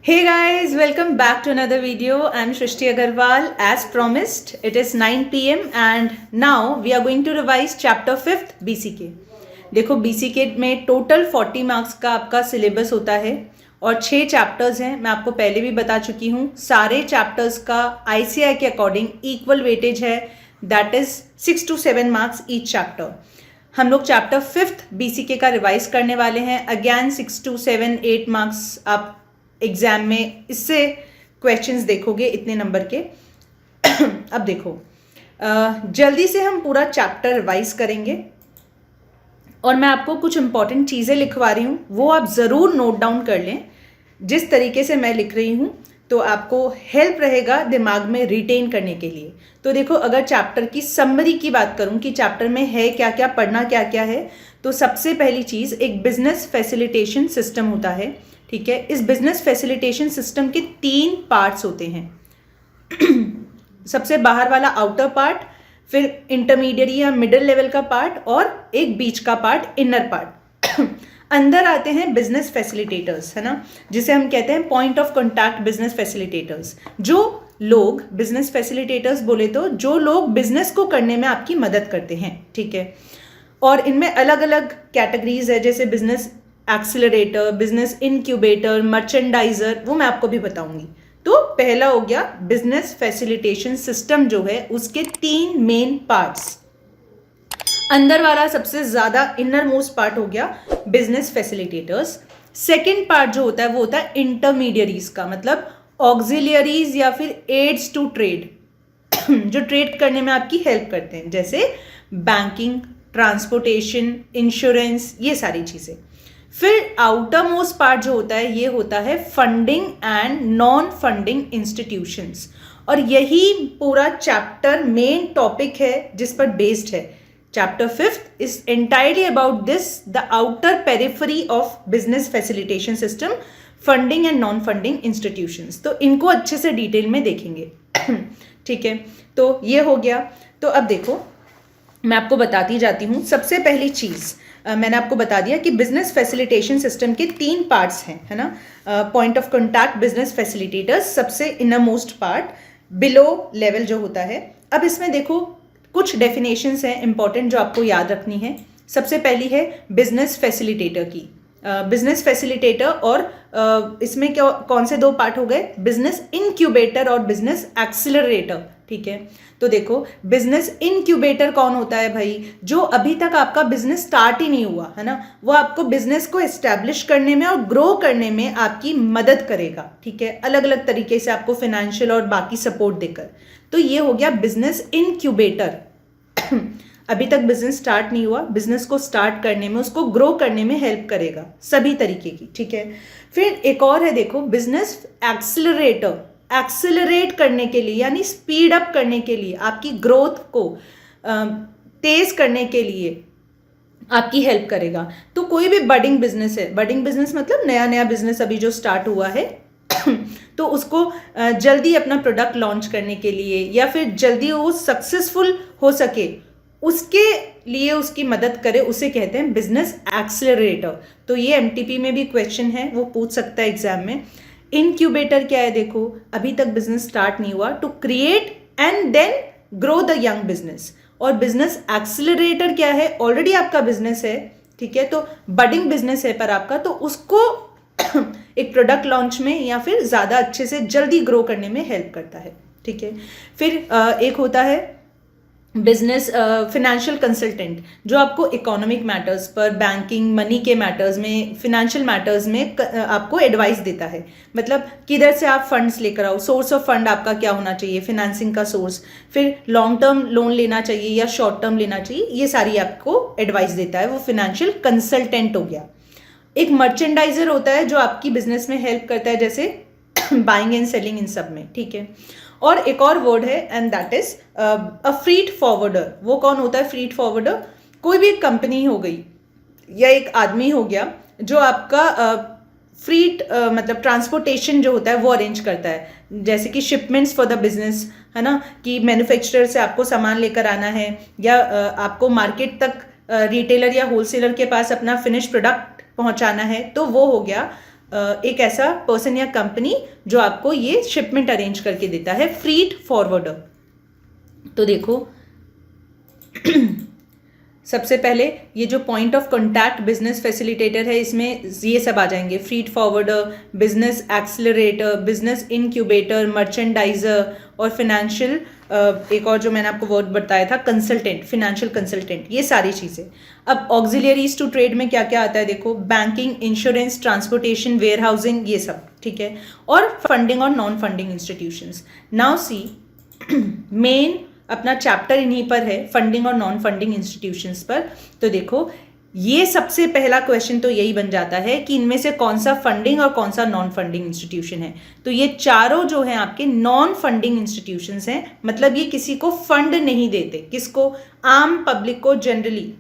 Hey guys, welcome back to another video. I'm Shrishti Agarwal. As promised, it is 9 p.m. and now we are going to revise chapter 5th BCK. देखो BCK में total 40 marks का आपका syllabus होता है और 6 chapters हैं. मैं आपको पहले भी बता चुकी हूँ. सारे चैप्टर्स का ICI के अकॉर्डिंग इक्वल वेटेज है. That is 6 to 7 marks each chapter. हम लोग चैप्टर 5th BCK का रिवाइज करने वाले हैं. अगैन 6 to 7, 8 मार्क्स आप एग्जाम में इससे क्वेश्चंस देखोगे इतने नंबर के. अब देखो, जल्दी से हम पूरा चैप्टर रिवाइज करेंगे और मैं आपको कुछ इंपॉर्टेंट चीज़ें लिखवा रही हूँ, वो आप ज़रूर नोट डाउन कर लें. जिस तरीके से मैं लिख रही हूँ तो आपको हेल्प रहेगा दिमाग में रिटेन करने के लिए. तो देखो, अगर चैप्टर की समरी की बात करूँ कि चैप्टर में है क्या क्या, पढ़ना क्या क्या है, तो सबसे पहली चीज़ एक बिजनेस फैसिलिटेशन सिस्टम होता है. ठीक है, इस बिजनेस फैसिलिटेशन सिस्टम के 3 पार्ट्स होते हैं. सबसे बाहर वाला आउटर पार्ट, फिर इंटरमीडिएट या मिडिल लेवल का पार्ट और एक बीच का पार्ट, इनर पार्ट. अंदर आते हैं बिजनेस फैसिलिटेटर्स, है ना, जिसे हम कहते हैं point of contact business facilitators. जो लोग बिजनेस फैसिलिटेटर्स बोले तो जो लोग बिजनेस को करने में आपकी मदद करते हैं. ठीक है, और इनमें अलग अलग कैटेगरीज है, जैसे business accelerator, business incubator, merchandiser, वो मैं आपको भी बताऊंगी. तो पहला हो गया बिजनेस फैसिलिटेशन सिस्टम, जो है उसके 3 मेन पार्ट्स. अंदर वाला सबसे ज्यादा इनर मोस्ट पार्ट हो गया बिजनेस फैसिलिटेटर्स. सेकेंड पार्ट जो होता है वो होता है इंटरमीडियरीज का, मतलब ऑक्सिलियरीज या फिर एड्स टू ट्रेड, जो ट्रेड करने में आपकी हेल्प करते हैं, जैसे बैंकिंग, ट्रांसपोर्टेशन, इंश्योरेंस, ये सारी चीजें. फिर आउटर मोस्ट पार्ट जो होता है ये होता है funding and non funding institutions. और यही पूरा चैप्टर मेन टॉपिक है जिस पर बेस्ड है. Chapter 5th is entirely about this, the outer periphery of business facilitation system, funding and non funding institutions. तो इनको अच्छे से डिटेल में देखेंगे. ठीक है, तो ये हो गया. तो अब देखो, मैं आपको बताती जाती हूँ. सबसे पहली चीज़ मैंने आपको बता दिया कि बिजनेस फैसिलिटेशन सिस्टम के 3 पार्ट्स हैं, है ना. Point of contact business facilitators, सबसे inner most part, below level जो होता है. अब इसमें देखो कुछ डेफिनेशंस हैं इंपॉर्टेंट जो आपको याद रखनी है. सबसे पहली है बिजनेस फैसिलिटेटर की. बिजनेस फैसिलिटेटर और इसमें क्या, कौन से 2 पार्ट हो गए, बिजनेस इनक्यूबेटर और बिजनेस एक्सिलरेटर. ठीक है, तो देखो बिजनेस इनक्यूबेटर कौन होता है भाई, जो अभी तक आपका बिजनेस स्टार्ट ही नहीं हुआ, है ना, वो आपको बिजनेस को एस्टैब्लिश करने में और ग्रो करने में आपकी मदद करेगा. ठीक है, अलग अलग तरीके से आपको फाइनेंशियल और बाकी सपोर्ट देकर. तो ये हो गया बिजनेस इनक्यूबेटर. अभी तक बिजनेस स्टार्ट नहीं हुआ, बिजनेस को स्टार्ट करने में, उसको ग्रो करने में हेल्प करेगा सभी तरीके की. ठीक है, फिर एक और है देखो बिजनेस एक्सिलरेटर. एक्सिलरेट करने के लिए यानी स्पीड अप करने के लिए, आपकी ग्रोथ को तेज करने के लिए आपकी हेल्प करेगा. तो कोई भी बडिंग बिजनेस है, बडिंग बिजनेस मतलब नया नया बिजनेस अभी जो स्टार्ट हुआ है, तो उसको जल्दी अपना प्रोडक्ट लॉन्च करने के लिए या फिर जल्दी वो सक्सेसफुल हो सके, उसके लिए उसकी मदद करे, उसे कहते हैं बिजनेस एक्सिलरेटर. तो ये MTP में भी क्वेश्चन है, वो पूछ सकता है एग्जाम में. इनक्यूबेटर क्या है, देखो अभी तक बिजनेस स्टार्ट नहीं हुआ, to create and then grow the young business. और बिजनेस एक्सिलरेटर क्या है, ऑलरेडी आपका बिजनेस है, ठीक है, तो बडिंग बिजनेस है पर आपका, तो उसको एक प्रोडक्ट लॉन्च में या फिर ज़्यादा अच्छे से जल्दी ग्रो करने में हेल्प करता है. ठीक है, फिर एक होता है बिजनेस फिनेंशियल कंसल्टेंट, जो आपको इकोनॉमिक मैटर्स पर, बैंकिंग, मनी के मैटर्स में, फिनेंशियल मैटर्स में आपको एडवाइस देता है. मतलब किधर से आप फंड्स लेकर आओ, सोर्स ऑफ फंड आपका क्या होना चाहिए, फिनेंसिंग का सोर्स, फिर लॉन्ग टर्म लोन लेना चाहिए या शॉर्ट टर्म लेना चाहिए, ये सारी आपको एडवाइस देता है, वो फिनेंशियल कंसल्टेंट हो गया. एक मर्चेंडाइजर होता है जो आपकी बिजनेस में हेल्प करता है, जैसे बाइंग एंड सेलिंग, इन सब में. ठीक है, और एक और वर्ड है and that is a freight forwarder. वो कौन होता है फ्रीट फॉरवर्डर, कोई भी कंपनी हो गई या एक आदमी हो गया जो आपका फ्रीट मतलब ट्रांसपोर्टेशन जो होता है वो अरेंज करता है, जैसे कि शिपमेंट्स फॉर द बिजनेस, है ना, कि मैन्युफैक्चरर से आपको सामान लेकर आना है या आपको मार्केट तक रिटेलर या होलसेलर के पास अपना फिनिश प्रोडक्ट पहुंचाना है, तो वो हो गया एक ऐसा पर्सन या कंपनी जो आपको ये शिपमेंट अरेंज करके देता है, फ्रीट फॉरवर्डर। तो देखो सबसे पहले ये जो point of contact business facilitator है, इसमें ये सब आ जाएंगे, freight forwarder, business accelerator, business incubator, merchandiser और फाइनेंशियल, एक और जो मैंने आपको वर्ड बताया था, कंसल्टेंट, फाइनेंशियल कंसल्टेंट, ये सारी चीज़ें। अब ऑक्सिलियरीज टू ट्रेड में क्या क्या आता है देखो, banking, insurance, transportation, warehousing, ये सब, ठीक है। और फंडिंग और non funding institutions. Now see main अपना चैप्टर इन्हीं पर है, फंडिंग और नॉन फंडिंग इंस्टीट्यूशंस पर। तो देखो ये सबसे पहला क्वेश्चन तो यही बन जाता है कि इनमें से कौन सा फंडिंग और कौन सा नॉन फंडिंग इंस्टीट्यूशन है। तो ये चारों जो हैं आपके नॉन फंडिंग इंस्टीट्यूशंस हैं, मतलब ये किसी को फंड नहीं देते, किसको, आम पब्लिक को, जनरली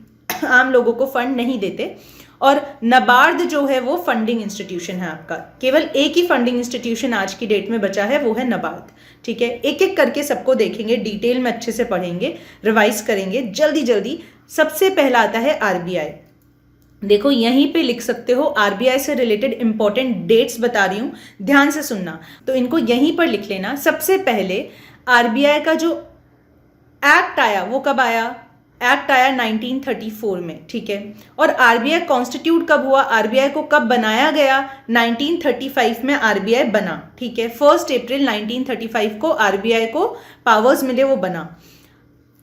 आम लोगों को फंड नहीं देते। और नबार्ड जो है वो फंडिंग इंस्टीट्यूशन है आपका, केवल एक ही फंडिंग इंस्टीट्यूशन आज की डेट में बचा है, वो है नबार्ड, ठीक है। एक एक करके सबको देखेंगे, डिटेल में अच्छे से पढ़ेंगे, रिवाइज करेंगे जल्दी जल्दी। सबसे पहला आता है आरबीआई। देखो यहीं पे लिख सकते हो, आरबीआई से रिलेटेड इंपॉर्टेंट डेट्स बता रही हूं, ध्यान से सुनना, तो इनको यहीं पर लिख लेना। सबसे पहले आरबीआई का जो एक्ट आया वो कब आया, एक्ट आया 1934 में, ठीक है। और आरबीआई कॉन्स्टिट्यूट कब हुआ, आरबीआई को कब बनाया गया, 1935 में आरबीआई बना, ठीक है। 1 अप्रैल 1935 को आरबीआई को पावर्स मिले, वो बना।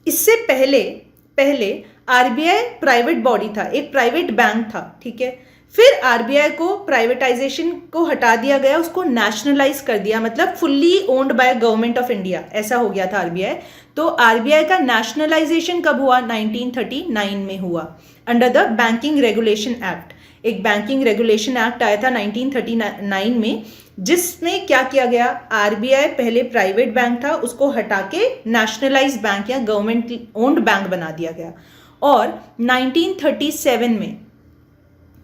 इससे पहले आरबीआई प्राइवेट बॉडी था, एक प्राइवेट बैंक था, ठीक है। फिर आरबीआई को प्राइवेटाइजेशन को हटा दिया गया, उसको नेशनलाइज कर दिया, मतलब fully owned by government of India, ऐसा हो गया था आरबीआई। तो आरबीआई का नेशनलाइजेशन कब हुआ, 1939 में हुआ, under the banking regulation act. एक बैंकिंग रेगुलेशन एक्ट आया था 1939 में, जिसमें क्या किया गया, आरबीआई पहले प्राइवेट बैंक था, उसको हटा के नेशनलाइज बैंक या गवर्नमेंट ओन्ड बैंक बना दिया गया। और 1937 में,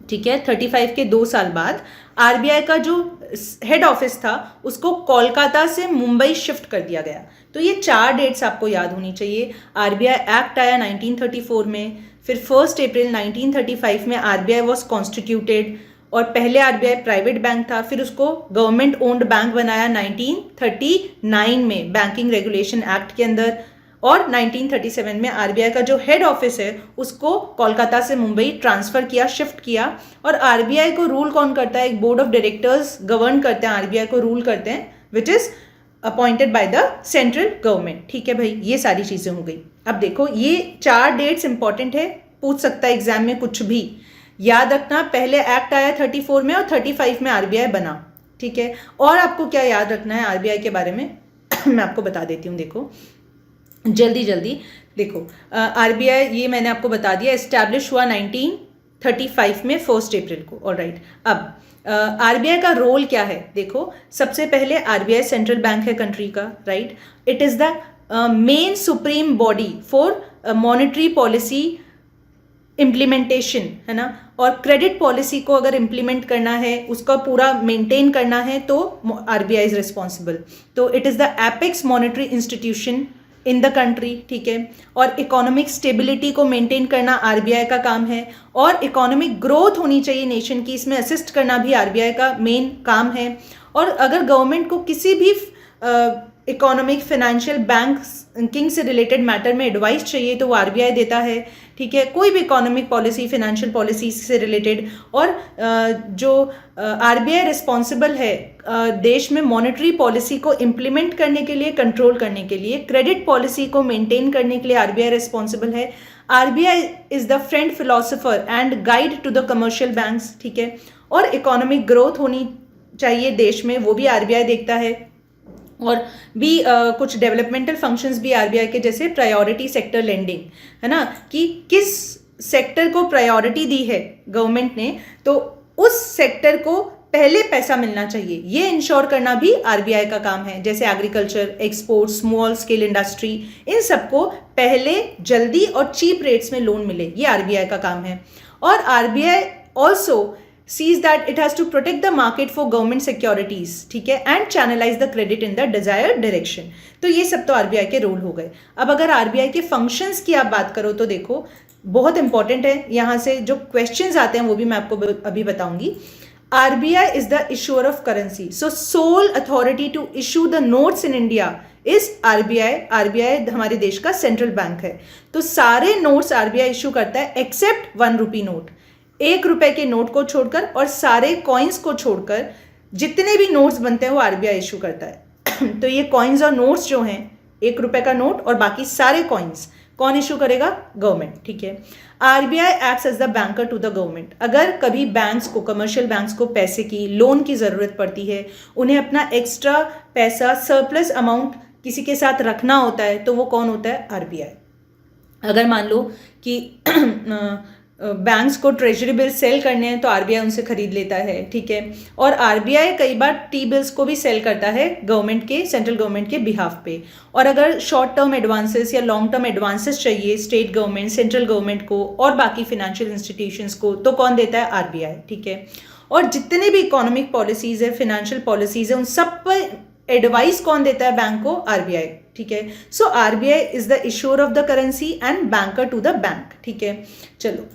ठीक है, 35 के 2 साल बाद आरबीआई का जो हेड ऑफिस था उसको कोलकाता से मुंबई शिफ्ट कर दिया गया। तो ये 4 डेट्स आपको याद होनी चाहिए। आरबीआई एक्ट आया 1934 में, फिर 1 अप्रैल 1935 में आरबीआई वॉज कॉन्स्टिट्यूटेड, और पहले आरबीआई प्राइवेट बैंक था, फिर उसको गवर्नमेंट ओन्ड बैंक बनाया 1939 में बैंकिंग रेगुलेशन एक्ट के अंदर। और 1937 में आरबीआई का जो हेड ऑफिस है उसको कोलकाता से मुंबई ट्रांसफर किया, शिफ्ट किया। और आरबीआई को रूल कौन करता है, एक बोर्ड ऑफ डायरेक्टर्स गवर्न करते हैं, आरबीआई को रूल करते हैं, which is appointed by the central government, ठीक है भाई। ये सारी चीजें हो गई। अब देखो ये 4 डेट्स इंपॉर्टेंट है, पूछ सकता है एग्जाम में कुछ भी, याद रखना। पहले एक्ट आया 34 में और 35 में आरबीआई बना, ठीक है। और आपको क्या याद रखना है आरबीआई के बारे में मैं आपको बता देती हूँ, देखो जल्दी जल्दी देखो। आरबीआई ये मैंने आपको बता दिया, एस्टैब्लिश हुआ 1935 में 1 अप्रैल को, ऑलराइट। अब आरबीआई का रोल क्या है, देखो सबसे पहले आरबीआई सेंट्रल बैंक है कंट्री का, right. It is the main supreme body for monetary policy implementation, है ना। और क्रेडिट पॉलिसी को अगर इम्प्लीमेंट करना है, उसका पूरा मेंटेन करना है, तो आरबीआई इज रिस्पॉन्सिबल। तो it is the apex monetary institution in the country, ठीक है। और इकोनॉमिक स्टेबिलिटी को मेंटेन करना आरबीआई का काम है, और इकोनॉमिक ग्रोथ होनी चाहिए नेशन की, इसमें असिस्ट करना भी आरबीआई का मेन काम है। और अगर गवर्नमेंट को किसी भी इकोनॉमिक, फाइनेंशियल, बैंकिंग से रिलेटेड मैटर में एडवाइस चाहिए तो वो आरबीआई देता है, ठीक है। कोई भी इकोनॉमिक पॉलिसी, फाइनेंशियल पॉलिसी से रिलेटेड। और जो आरबीआई रिस्पॉन्सिबल है देश में मॉनेटरी पॉलिसी को इम्प्लीमेंट करने के लिए, कंट्रोल करने के लिए, क्रेडिट पॉलिसी को मेंटेन करने के लिए आरबीआई रिस्पॉन्सिबल है। RBI is the friend philosopher and guide to the commercial banks, ठीक है। और इकोनॉमिक ग्रोथ होनी चाहिए देश में, वो भी आरबीआई देखता है। और भी कुछ डेवलपमेंटल फंक्शंस भी आरबीआई के, जैसे प्रायोरिटी सेक्टर लेंडिंग, है ना, कि किस सेक्टर को प्रायोरिटी दी है गवर्नमेंट ने, तो उस सेक्टर को पहले पैसा मिलना चाहिए, ये इंश्योर करना भी आरबीआई का काम है। जैसे agriculture, export, small scale industry, इन सबको पहले जल्दी और चीप रेट्स में लोन मिले, ये आरबीआई का काम है। और RBI also sees that it has to protect the market for government securities, ठीक है, and channelize the credit in the desired direction। तो ये सब तो आरबीआई के रोल हो गए। अब अगर आरबीआई के फंक्शंस की आप बात करो तो देखो बहुत इंपॉर्टेंट है, यहाँ से जो क्वेश्चंस आते हैं वो भी मैं आपको अभी बताऊंगी। RBI is the issuer of currency. So sole authority to issue the notes in India is RBI. RBI हमारे देश का सेंट्रल बैंक है. तो सारे नोट्स RBI इशू करता है एक्सेप्ट 1 रुपी नोट. 1 रुपए के नोट को छोड़कर और सारे कॉइन्स को छोड़कर जितने भी नोट्स बनते हैं वो RBI इशू करता है. तो ये कॉइन्स और नोट्स जो हैं, 1 रुपए का नोट और बाकी सारे कॉइन्स कौन इशू करेगा? गवर्नमेंट. ठीक है. RBI acts as the banker to the government. अगर कभी बैंक्स को, कमर्शियल बैंक्स को पैसे की, लोन की ज़रूरत पड़ती है, उन्हें अपना एक्स्ट्रा पैसा, सरप्लस अमाउंट किसी के साथ रखना होता है, तो वो कौन होता है? RBI. अगर मान लो कि बैंक्स को ट्रेजरी बिल सेल करने हैं तो RBI उनसे खरीद लेता है. ठीक है. और RBI कई बार टी बिल्स को भी सेल करता है गवर्नमेंट के, सेंट्रल गवर्नमेंट के बिहाफ पे. और अगर शॉर्ट टर्म एडवांसेस या लॉन्ग टर्म एडवांसेस चाहिए स्टेट गवर्नमेंट, सेंट्रल गवर्नमेंट को और बाकी फाइनेंशियल इंस्टीट्यूशंस को, तो कौन देता है? RBI. ठीक है. और जितने भी इकोनॉमिक पॉलिसीज है, फाइनेंशियल पॉलिसीज है, उन सब पर एडवाइस कौन देता है बैंक को? RBI. ठीक है. So RBI is the issuer of the currency and banker to the bank. ठीक है. चलो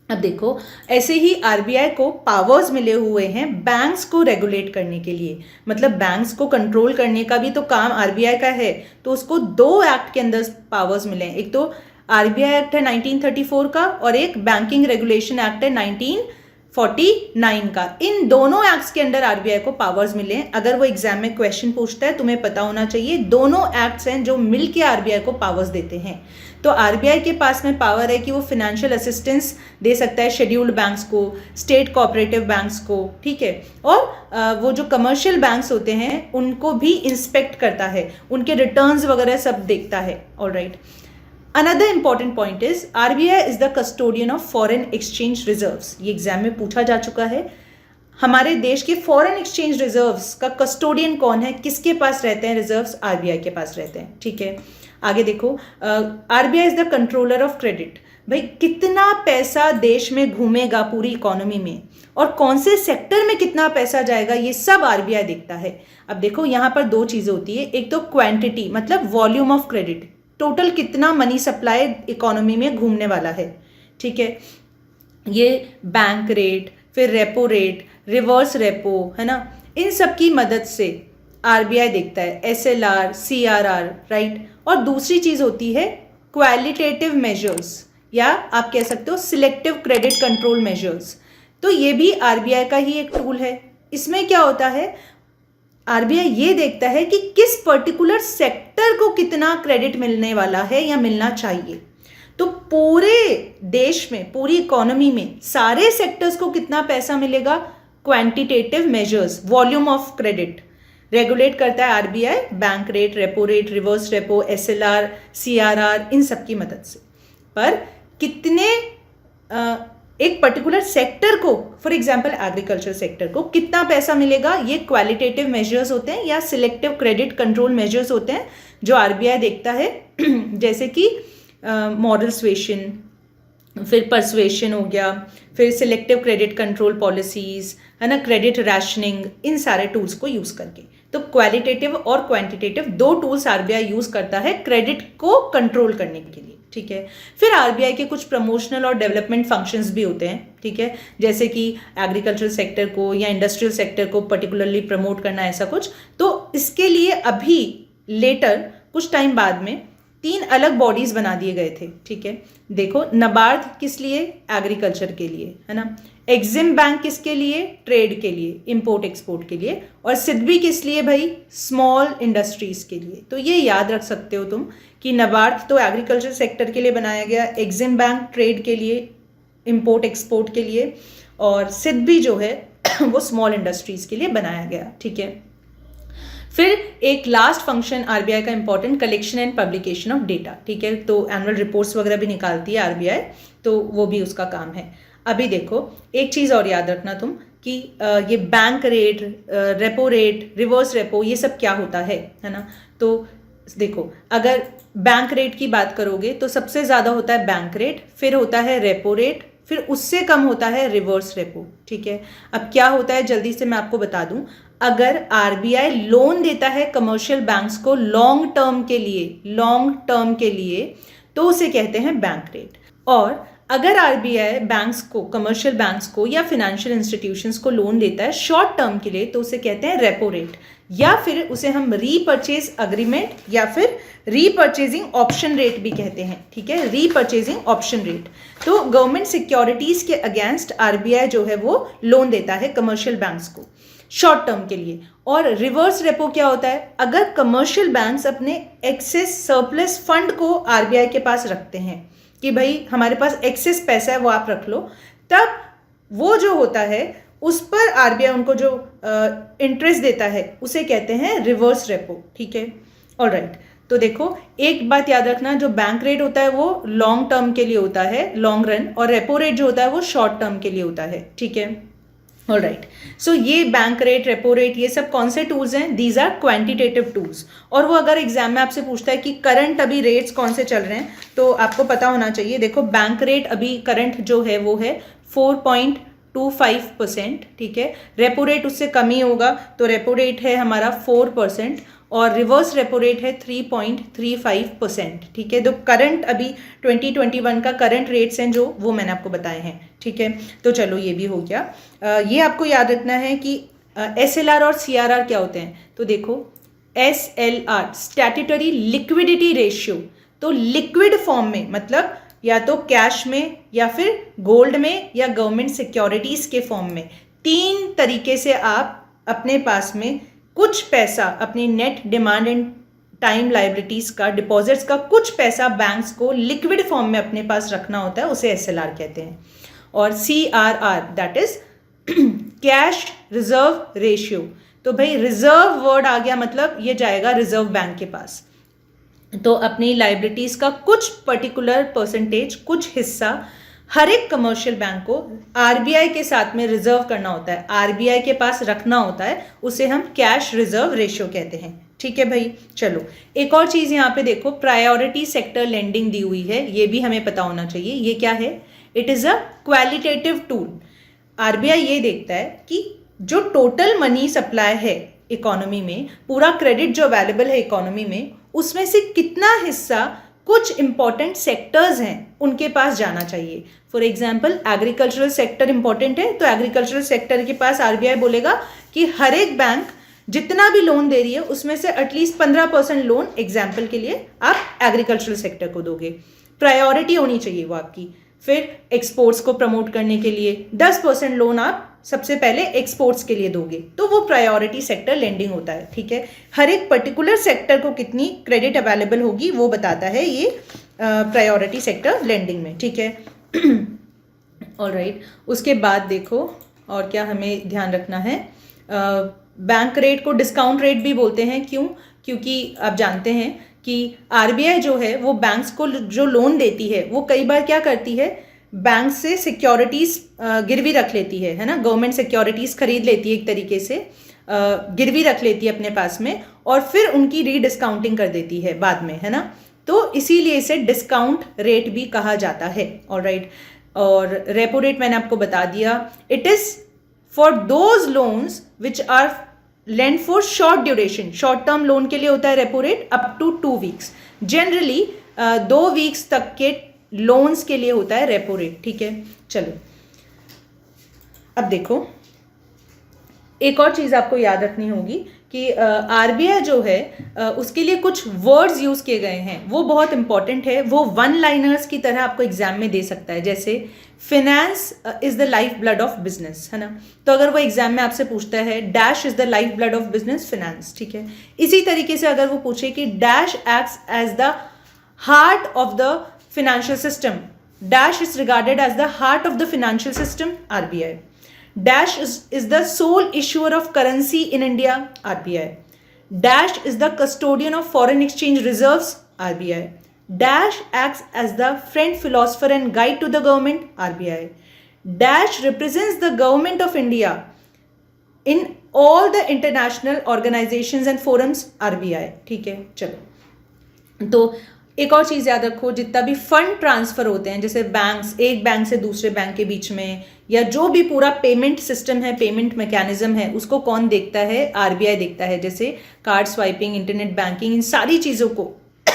अब देखो, ऐसे ही RBI को पावर्स मिले हुए हैं बैंक्स को रेगुलेट करने के लिए. मतलब बैंक्स को कंट्रोल करने का भी तो काम RBI का है. तो उसको 2 एक्ट के अंदर पावर्स मिले हैं. एक तो RBI एक्ट है 1934 का और एक बैंकिंग रेगुलेशन एक्ट है 1949 का. इन दोनों एक्ट्स के अंदर RBI को पावर्स मिले हैं. अगर वो एग्जाम में क्वेश्चन पूछता है, तुम्हें पता होना चाहिए दोनों एक्ट्स हैं जो मिलके RBI को पावर्स देते हैं. तो RBI के पास में पावर है कि वो फिनेंशियल असिस्टेंस दे सकता है शेड्यूल्ड बैंक्स को, स्टेट कोऑपरेटिव बैंक्स को. ठीक है. और वो जो कमर्शियल बैंक्स होते हैं उनको भी इंस्पेक्ट करता है, उनके रिटर्न्स वगैरह सब देखता है. Alright. Another important point is RBI is the custodian of foreign exchange reserves. ये एग्जाम में पूछा जा चुका है. हमारे देश के फॉरेन एक्सचेंज रिजर्व्स का कस्टोडियन कौन है? किसके पास रहते हैं रिजर्व्स? RBI के पास रहते हैं. ठीक है. आगे देखो, RBI is the controller of credit. भाई कितना पैसा देश में घूमेगा पूरी इकोनॉमी में और कौन से सेक्टर में कितना पैसा जाएगा, ये सब RBI देखता है. अब देखो यहाँ पर 2 चीज़ें होती है. एक तो क्वांटिटी, मतलब वॉल्यूम ऑफ क्रेडिट, टोटल कितना मनी सप्लाई इकोनॉमी में घूमने वाला है. ठीक है. ये बैंक रेट, फिर रेपो रेट, रिवर्स रेपो, है ना, इन सब की मदद से RBI देखता है. SLR, CRR, right. और दूसरी चीज़ होती है क्वालिटेटिव मेजर्स, या आप कह सकते हो सिलेक्टिव क्रेडिट कंट्रोल मेजर्स. तो ये भी RBI का ही एक टूल है. इसमें क्या होता है, RBI ये देखता है कि किस पर्टिकुलर सेक्टर को कितना क्रेडिट मिलने वाला है या मिलना चाहिए. तो पूरे देश में, पूरी इकोनॉमी में सारे सेक्टर्स को कितना पैसा मिलेगा? Quantitative measures, volume of credit regulate करता है RBI, bank rate, repo rate, reverse repo, SLR, CRR, इन सब की मदद से. पर कितने एक पर्टिकुलर सेक्टर को, फॉर एग्जांपल एग्रीकल्चर सेक्टर को कितना पैसा मिलेगा, ये क्वालिटेटिव मेजर्स होते हैं या सिलेक्टिव क्रेडिट कंट्रोल मेजर्स होते हैं जो RBI देखता है. जैसे कि मॉडल स्वेशन, फिर परसुएशन हो गया, फिर सिलेक्टिव क्रेडिट कंट्रोल पॉलिसीज, है ना, क्रेडिट रैशनिंग, इन सारे टूल्स को यूज़ करके. तो क्वालिटेटिव और क्वांटिटेटिव 2 टूल्स RBI यूज़ करता है क्रेडिट को कंट्रोल करने के लिए. ठीक है. फिर RBI के कुछ प्रमोशनल और डेवलपमेंट फंक्शंस भी होते हैं. ठीक है. जैसे कि एग्रीकल्चर सेक्टर को या इंडस्ट्रियल सेक्टर को पर्टिकुलरली प्रमोट करना, ऐसा कुछ. तो इसके लिए अभी लेटर कुछ टाइम बाद में 3 अलग बॉडीज बना दिए गए थे. ठीक है. देखो, नबार्ड किस लिए? एग्रीकल्चर के लिए, है ना. एग्जिम बैंक किसके लिए? ट्रेड के लिए, इंपोर्ट एक्सपोर्ट के लिए. और सिडबी किस लिए भाई? स्मॉल इंडस्ट्रीज के लिए. तो ये याद रख सकते हो तुम कि नबार्ड तो एग्रीकल्चर सेक्टर के लिए बनाया गया, एग्जिम बैंक ट्रेड के लिए, इंपोर्ट एक्सपोर्ट के लिए, और सिडबी जो है वो स्मॉल इंडस्ट्रीज के लिए बनाया गया. ठीक है. फिर एक लास्ट फंक्शन RBI का important, collection and publication of data. ठीक है. तो एनुअल रिपोर्ट्स वगैरह भी निकालती है RBI, तो वो भी उसका काम है. अभी देखो, एक चीज़ और याद रखना तुम कि ये bank rate, repo rate, reverse repo, ये सब क्या होता है ना. तो देखो, अगर बैंक रेट की बात करोगे तो सबसे ज़्यादा होता है बैंक रेट, फिर होता है रेपो रेट, फिर उससे कम होता है रिवर्स रेपो. ठीक है. अब क्या होता है, जल्दी से मैं आपको बता दूं. अगर RBI लोन देता है कमर्शियल बैंक्स को लॉन्ग टर्म के लिए, तो उसे कहते हैं बैंक रेट. और अगर आरबीआई बैंक्स को, कमर्शियल बैंक्स को या फिनेंशियल इंस्टीट्यूशंस को लोन देता है शॉर्ट टर्म के लिए, तो उसे कहते हैं रेपो रेट, या फिर उसे हम रीपर्चेज अग्रीमेंट या फिर रीपर्चेजिंग ऑप्शन रेट भी कहते हैं, ठीक है, रीपर्चेजिंग ऑप्शन रेट। तो गवर्नमेंट सिक्योरिटीज के अगेंस्ट आरबीआई जो है वो लोन देता है कमर्शियल बैंक्स को शॉर्ट टर्म के लिए। और रिवर्स रेपो क्या होता है, अगर कमर्शियल बैंक्स अपने एक्सेस सरप्लस फंड को आरबीआई के पास रखते हैं कि भाई हमारे पास एक्सेस पैसा है वो आप रख लो, तब वो जो होता है उस पर आरबीआई उनको जो इंटरेस्ट देता है उसे कहते हैं रिवर्स रेपो, ठीक है। ऑलराइट, तो देखो एक बात याद रखना, जो बैंक रेट होता है वो लॉन्ग टर्म के लिए होता है, लॉन्ग रन, और रेपो रेट जो होता है वो शॉर्ट टर्म के लिए होता है, ठीक है। ऑलराइट, सो ये बैंक रेट, रेपो रेट, ये सब कौन से टूल्स हैं, दीज आर क्वांटिटेटिव टूल्स। और वो अगर एग्जाम में आपसे पूछता है कि करंट अभी रेट्स कौन से चल रहे हैं, तो आपको पता होना चाहिए। देखो बैंक रेट अभी करंट जो है वो है 4.25%, ठीक है। रेपो रेट उससे कम ही होगा, तो रेपो रेट है हमारा 4%, और रिवर्स रेपो रेट है 3.35%, ठीक है। तो करंट अभी 2021 का करंट रेट्स हैं जो वो मैंने आपको बताए हैं, ठीक है। तो चलो ये भी हो गया। ये आपको याद रखना है कि SLR और CRR क्या होते हैं। तो देखो SLR स्टैट्यूटरी लिक्विडिटी रेशियो, तो लिक्विड फॉर्म में मतलब या तो कैश में या फिर गोल्ड में या गवर्नमेंट सिक्योरिटीज के फॉर्म में, 3 तरीके से आप अपने पास में कुछ पैसा, अपनी net demand and time liabilities का, डिपॉजिट्स का कुछ पैसा बैंक्स को लिक्विड फॉर्म में अपने पास रखना होता है, उसे SLR कहते हैं। और CRR that is cash reserve ratio, तो भाई रिजर्व वर्ड आ गया, मतलब ये जाएगा रिजर्व बैंक के पास। तो अपनी लाइबिलिटीज का कुछ पर्टिकुलर परसेंटेज, कुछ हिस्सा हर एक कमर्शियल बैंक को आरबीआई के साथ में रिजर्व करना होता है, आरबीआई के पास रखना होता है, उसे हम कैश रिजर्व रेशियो कहते हैं, ठीक है भाई। चलो एक और चीज यहाँ पे देखो, प्रायोरिटी सेक्टर लेंडिंग दी हुई है, ये भी हमें पता होना चाहिए। ये क्या है, it is a qualitative tool. RBI ये देखता है कि जो टोटल मनी सप्लाई है इकोनॉमी में, पूरा क्रेडिट जो अवेलेबल है इकोनॉमी में, उसमें से कितना हिस्सा कुछ इंपॉर्टेंट सेक्टर्स हैं उनके पास जाना चाहिए। For example agricultural sector important है, तो एग्रीकल्चरल सेक्टर के पास आरबीआई बोलेगा कि हर एक बैंक जितना भी लोन दे रही है उसमें से एटलीस्ट 15% लोन एग्जाम्पल के लिए आप एग्रीकल्चरल सेक्टर को दोगे, प्रायोरिटी होनी चाहिए वो आपकी। फिर एक्सपोर्ट्स को प्रमोट करने के लिए 10% लोन आप सबसे पहले एक्सपोर्ट्स के लिए दोगे, तो वो प्रायोरिटी सेक्टर लेंडिंग होता है, ठीक है। हर एक पर्टिकुलर सेक्टर को कितनी क्रेडिट अवेलेबल होगी वो बताता है ये प्रायोरिटी सेक्टर लेंडिंग में, ठीक है। ऑलराइट, उसके बाद देखो और क्या हमें ध्यान रखना है, बैंक रेट को डिस्काउंट रेट भी बोलते हैं, क्यों, क्योंकि आप जानते हैं कि आरबीआई जो है वो बैंक्स को जो लोन देती है वो कई बार क्या करती है, बैंक से सिक्योरिटीज गिरवी रख लेती है ना, गवर्नमेंट सिक्योरिटीज खरीद लेती है, एक तरीके से गिरवी रख लेती है अपने पास में, और फिर उनकी रीडिस्काउंटिंग कर देती है बाद में, है ना। तो इसीलिए इसे डिस्काउंट रेट भी कहा जाता है। ऑलराइट, और रेपो रेट मैंने आपको बता दिया, it is for those loans which are lend for short duration, short term loan के लिए होता है repo rate up to 2 weeks, generally 2 weeks तक के लोन्स के लिए होता है रेपो रेट, ठीक है। चलो अब देखो एक और चीज आपको याद रखनी होगी कि आरबीआई जो है उसके लिए कुछ वर्ड्स यूज किए गए हैं, वो बहुत इंपॉर्टेंट है, वो 1 लाइनर्स की तरह आपको एग्जाम में दे सकता है, जैसे finance is the life blood of business, है ना। तो अगर वो एग्जाम में आपसे पूछता है dash is the life blood of business finance, ठीक है। इसी तरीके से अगर वो पूछे कि dash acts as the heart of the financial system, dash is regarded as the heart of the financial system, RBI. Dash is the sole issuer of currency in India, RBI. Dash is the custodian of foreign exchange reserves, RBI. Dash acts as the friend, philosopher and guide to the government, RBI. Dash represents the government of India in all the international organizations and forums, RBI, ठीक है। चलो तो एक और चीज़ याद रखो, जितना भी फंड ट्रांसफ़र होते हैं, जैसे बैंक्स, एक बैंक से दूसरे बैंक के बीच में, या जो भी पूरा पेमेंट सिस्टम है, पेमेंट मैकेनिज्म है, उसको कौन देखता है, आरबीआई देखता है। जैसे कार्ड स्वाइपिंग, इंटरनेट बैंकिंग, इन सारी चीज़ों को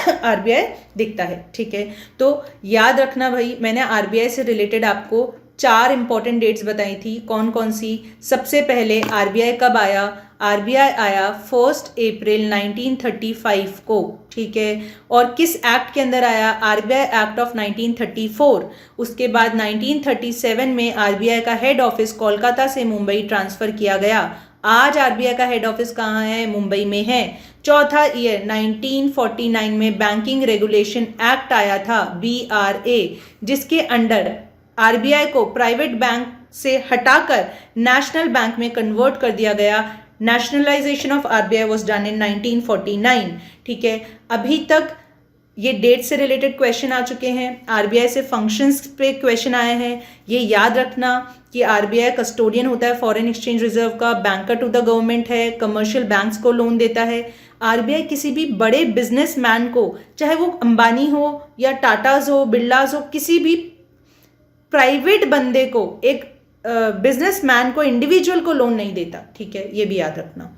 आरबीआई दिखता है, ठीक है। तो याद रखना भाई, मैंने आरबीआई से रिलेटेड आपको 4 इंपॉर्टेंट डेट्स बताई थी। कौन कौन सी? सबसे पहले आरबीआई कब आया? आरबीआई आया 1 अप्रैल 1935 को, ठीक है। और किस एक्ट के अंदर आया? RBI act of 1934। उसके बाद 1937 में आरबीआई का हेड ऑफिस कोलकाता से मुंबई ट्रांसफर किया गया। आज आरबीआई का हेड ऑफिस कहाँ है? मुंबई में है। चौथा ईयर 1949 में बैंकिंग रेगुलेशन एक्ट आया था, BRA, जिसके अंडर आरबीआई को प्राइवेट बैंक से हटाकर नेशनल बैंक में कन्वर्ट कर दिया गया। Nationalisation of RBI was done in 1949, ठीक है। अभी तक ये डेट से रिलेटेड क्वेश्चन आ चुके हैं, आरबीआई से फंक्शंस पे क्वेश्चन आए हैं। ये याद रखना कि आरबीआई कस्टोडियन होता है फॉरेन एक्सचेंज रिजर्व का, बैंकर टू द गवर्नमेंट है, कमर्शियल बैंक्स को लोन देता है। आरबीआई किसी भी बड़े बिजनेसमैन को, चाहे वो अंबानी हो या टाटाज हो, बिरलाज हो, किसी भी प्राइवेट बंदे को, एक बिजनेसमैन को, इंडिविजुअल को लोन नहीं देता, ठीक है। ये भी याद रखना।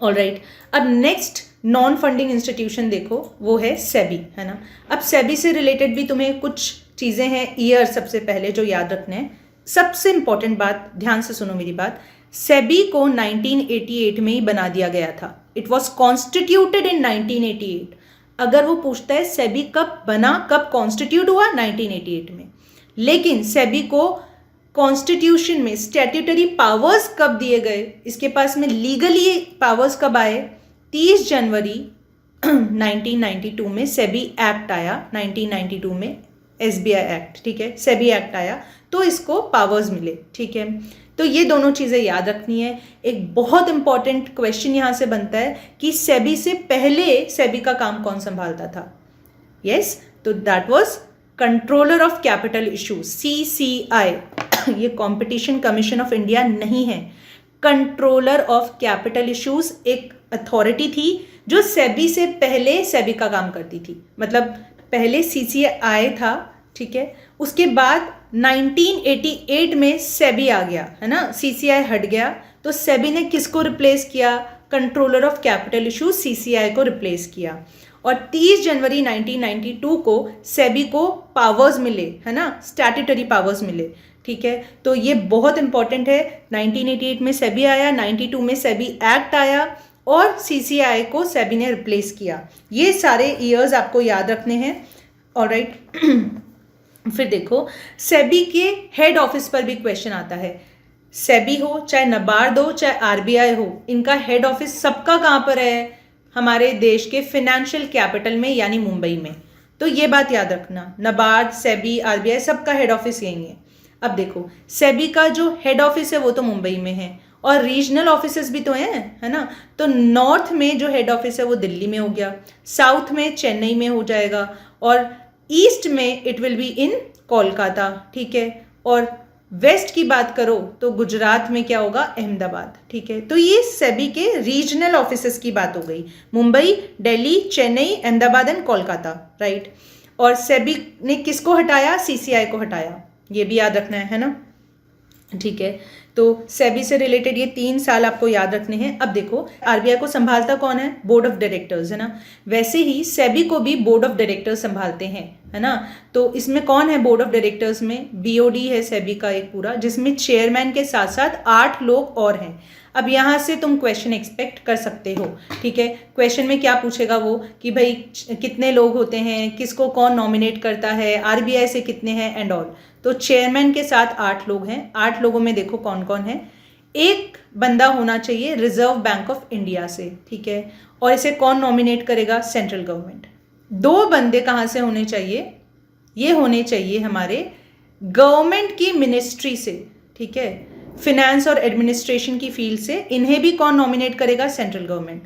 ऑलराइट, अब नेक्स्ट नॉन फंडिंग इंस्टीट्यूशन देखो, वो है सेबी, है ना। अब सेबी से रिलेटेड भी तुम्हें कुछ चीज़ें हैं, ईयर सबसे पहले जो याद रखने हैं। सबसे इंपॉर्टेंट बात, ध्यान से सुनो मेरी बात, सेबी को 1988 में ही बना दिया गया था। इट वॉज कॉन्स्टिट्यूटेड इन 1988। अगर वो पूछता है सेबी कब बना, कब कॉन्स्टिट्यूट हुआ, 1988 में। लेकिन सेबी को कॉन्स्टिट्यूशन में स्टैट्यूटरी पावर्स कब दिए गए, इसके पास में लीगली पावर्स कब आए? 30 जनवरी 1992 में सेबी एक्ट आया, 1992 में एसबीआई एक्ट, ठीक है, सेबी एक्ट आया, तो इसको पावर्स मिले, ठीक है। तो ये दोनों चीज़ें याद रखनी है। एक बहुत इंपॉर्टेंट क्वेश्चन यहाँ से बनता है कि सेबी से पहले सेबी का काम कौन संभालता था? यस, तो that was controller of capital issues, CCI। ये कंपटीशन कमीशन ऑफ इंडिया नहीं है। कंट्रोलर ऑफ कैपिटल इशूज एक अथॉरिटी थी जो सेबी से पहले सेबी का काम करती थी। मतलब पहले CCI था, ठीक है, उसके बाद 1988 में सेबी आ गया, है ना, CCI हट गया, तो सेबी ने किसको रिप्लेस किया? Controller of capital issues, CCI को रिप्लेस किया। और 30 जनवरी 1992 को सेबी को पावर्स मिले, है ना, स्टैट्यूटरी पावर्स मिले, ठीक है। तो ये बहुत इंपॉर्टेंट है। 1988 में सेबी आया, 92 में सेबी एक्ट आया और CCI को सेबी ने रिप्लेस किया। ये सारे ईयर्स आपको याद रखने हैं। ऑलराइट, फिर देखो सेबी के हेड ऑफिस पर भी क्वेश्चन आता है। सेबी हो, चाहे नबार्ड हो, चाहे आरबीआई हो, इनका हेड ऑफिस सबका कहाँ पर है? हमारे देश के फिनेंशियल कैपिटल में, यानी मुंबई में। तो ये बात याद रखना, नबार्ड, सेबी, आरबीआई सबका हेड ऑफिस यही है। अब देखो सेबी का जो हेड ऑफिस है वो तो मुंबई में है, और रीजनल ऑफिसेस भी तो हैं, है ना। तो नॉर्थ में जो हेड ऑफिस है वो दिल्ली में हो गया, साउथ में चेन्नई में हो जाएगा, और ईस्ट में it will be in Kolkata, ठीक है। और वेस्ट की बात करो तो गुजरात में क्या होगा? अहमदाबाद, ठीक है। तो ये सेबी के रीजनल ऑफिसेस की बात हो गई, मुंबई, दिल्ली, चेन्नई, अहमदाबाद एंड कोलकाता, राइट। और सेबी ने किसको हटाया? CCI को हटाया, ये भी याद रखना है ना, ठीक है। तो सेबी से रिलेटेड ये 3 साल आपको याद रखने हैं। अब देखो आरबीआई को संभालता कौन है? बोर्ड ऑफ डायरेक्टर्स, है ना। वैसे ही सेबी को भी बोर्ड ऑफ डायरेक्टर्स संभालते हैं, है ना। तो इसमें कौन है बोर्ड ऑफ डायरेक्टर्स में? BOD है सेबी का एक पूरा, जिसमें चेयरमैन के साथ साथ 8 लोग और हैं। अब यहाँ से तुम क्वेश्चन एक्सपेक्ट कर सकते हो, ठीक है। क्वेश्चन में क्या पूछेगा वो कि भाई कितने लोग होते हैं, किसको कौन नॉमिनेट करता है, आरबीआई से कितने हैं एंड ऑल। तो चेयरमैन के साथ 8 लोग हैं। 8 लोगों में देखो कौन कौन है। एक बंदा होना चाहिए रिजर्व बैंक ऑफ इंडिया से, ठीक है, और इसे कौन नॉमिनेट करेगा? Central government. 2 बंदे कहाँ से होने चाहिए? ये होने चाहिए हमारे गवर्नमेंट की मिनिस्ट्री से, ठीक है, फिनेंस और एडमिनिस्ट्रेशन की फील्ड से। इन्हें भी कौन नॉमिनेट करेगा? Central government.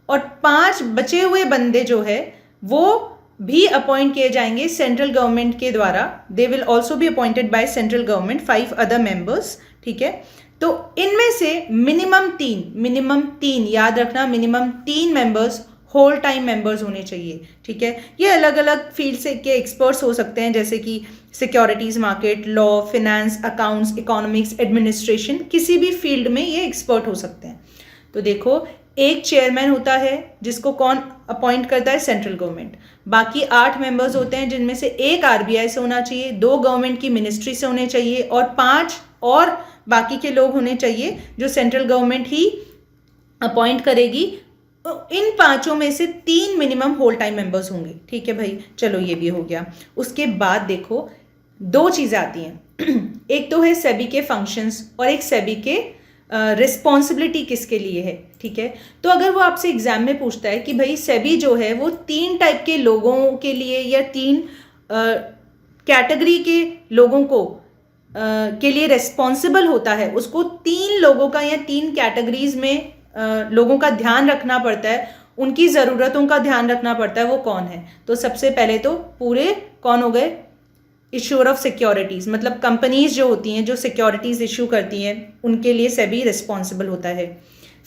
और 5 बचे हुए बंदे जो है वो भी अपॉइंट किए जाएंगे सेंट्रल गवर्नमेंट के द्वारा। They will also be appointed by central government, 5 other members, ठीक है। तो इनमें से मिनिमम 3 याद रखना, minimum 3 members whole time members होने चाहिए, ठीक है। ये अलग अलग फील्ड से के एक्सपर्ट्स हो सकते हैं, जैसे कि securities market, law, finance, accounts, economics, administration, किसी भी फील्ड में ये एक्सपर्ट हो सकते हैं। तो देखो, एक चेयरमैन होता है जिसको कौन अपॉइंट करता है? Central government. बाकी 8 मेंबर्स होते हैं जिनमें से एक आरबीआई से होना चाहिए, 2 गवर्नमेंट की मिनिस्ट्री से होने चाहिए और 5 और बाकी के लोग होने चाहिए जो सेंट्रल गवर्नमेंट ही अपॉइंट करेगी। इन 5 में से 3 मिनिमम होल टाइम मेंबर्स होंगे। ठीक है भाई, चलो ये भी हो गया। उसके बाद देखो 2 चीज़ें आती हैं एक तो है सेबी के फंक्शंस और एक सेबी के रिस्पॉन्सिबिलिटी किसके लिए है। ठीक है, तो अगर वो आपसे एग्जाम में पूछता है कि भाई सेबी जो है वो 3 टाइप के लोगों के लिए या 3 कैटेगरी के लोगों को के लिए रिस्पॉन्सिबल होता है, उसको 3 लोगों का या 3 कैटेगरीज में लोगों का ध्यान रखना पड़ता है, उनकी ज़रूरतों का ध्यान रखना पड़ता है, वो कौन है? तो सबसे पहले तो पूरे कौन हो गए? इश्यूअर ऑफ सिक्योरिटीज़, मतलब कंपनीज जो होती हैं जो सिक्योरिटीज़ इशू करती हैं उनके लिए सेबी रिस्पॉन्सिबल होता है।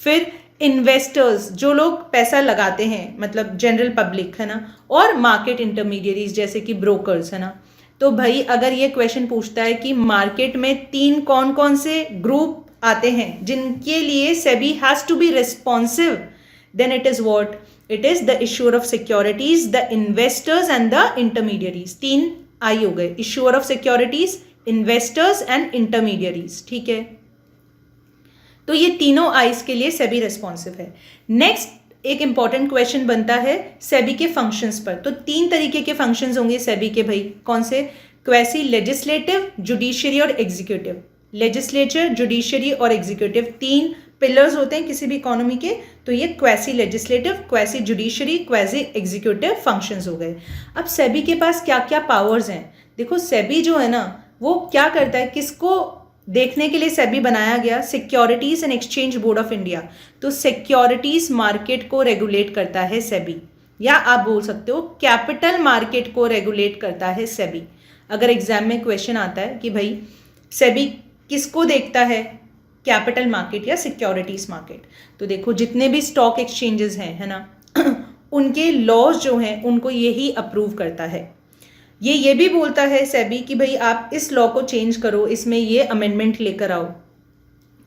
फिर इन्वेस्टर्स, जो लोग पैसा लगाते हैं, मतलब जनरल पब्लिक है ना, और मार्केट इंटरमीडियरीज जैसे कि ब्रोकर्स है ना। तो भाई अगर ये क्वेश्चन पूछता है कि मार्केट में 3 कौन कौन से ग्रुप आते हैं जिनके लिए SEBI has to be responsive, then it is what? It is the issuer of securities, the investors and the intermediaries. 3 I हो गए, issuer of securities, investors and intermediaries. ठीक है, तो ये तीनों आईज के लिए सेबी रिस्पॉन्सिव है। नेक्स्ट एक इंपॉर्टेंट क्वेश्चन बनता है सेबी के फंक्शंस पर। तो 3 तरीके के फंक्शंस होंगे सेबी के भाई, कौन से? क्वेसी लेजिस्लेटिव, जुडिशियरी और एग्जीक्यूटिव। लेजिस्लेचर, जुडिशियरी और एग्जीक्यूटिव 3 पिलर्स होते हैं किसी भी इकोनॉमी के। तो ये quasi legislative, quasi judiciary, quasi executive functions हो गए। अब सेबी के पास क्या क्या पावर्स हैं? देखो सेबी जो है ना वो क्या करता है, किसको देखने के लिए सेबी बनाया गया? Securities and exchange board of India. तो सिक्योरिटीज मार्केट को रेगुलेट करता है सेबी, या आप बोल सकते हो कैपिटल मार्केट को रेगुलेट करता है सेबी। अगर एग्जाम में क्वेश्चन आता है कि भाई सेबी किसको देखता है, कैपिटल मार्केट या सिक्योरिटीज मार्केट, तो देखो जितने भी स्टॉक एक्सचेंजेस हैं है ना उनके लॉज जो हैं उनको यही अप्रूव करता है। ये भी बोलता है सेबी कि भाई आप इस लॉ को चेंज करो, इसमें ये अमेंडमेंट लेकर आओ।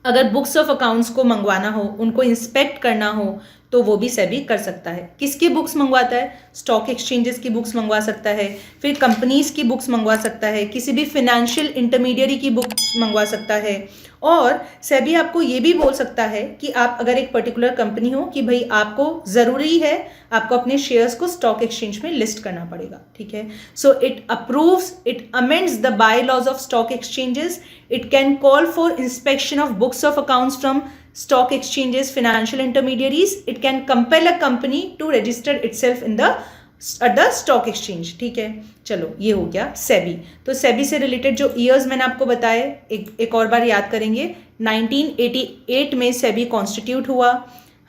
अगर बुक्स ऑफ अकाउंट्स को मंगवाना हो, उनको इंस्पेक्ट करना हो, तो वो भी सेबी कर सकता है। किसके बुक्स मंगवाता है? स्टॉक एक्सचेंजेस की बुक्स मंगवा सकता है, फिर कंपनीज की बुक्स मंगवा सकता है, किसी भी फिनेंशियल इंटरमीडियरी की बुक्स मंगवा सकता है। और सेबी आपको ये भी बोल सकता है कि आप अगर एक पर्टिकुलर कंपनी हो कि भाई आपको ज़रूरी है आपको अपने शेयर्स को स्टॉक एक्सचेंज में लिस्ट करना पड़ेगा। ठीक है, so it approves, it amends the by laws of stock exchanges, it can call for inspection of books of accounts from stock exchanges, financial intermediaries. It can compel a company to register itself in at the stock exchange. ठीक है, चलो ये हो गया सेबी। तो सेबी से related जो years मैंने आपको बताए एक और बार याद करेंगे। 1988 में सेबी कॉन्स्टिट्यूट हुआ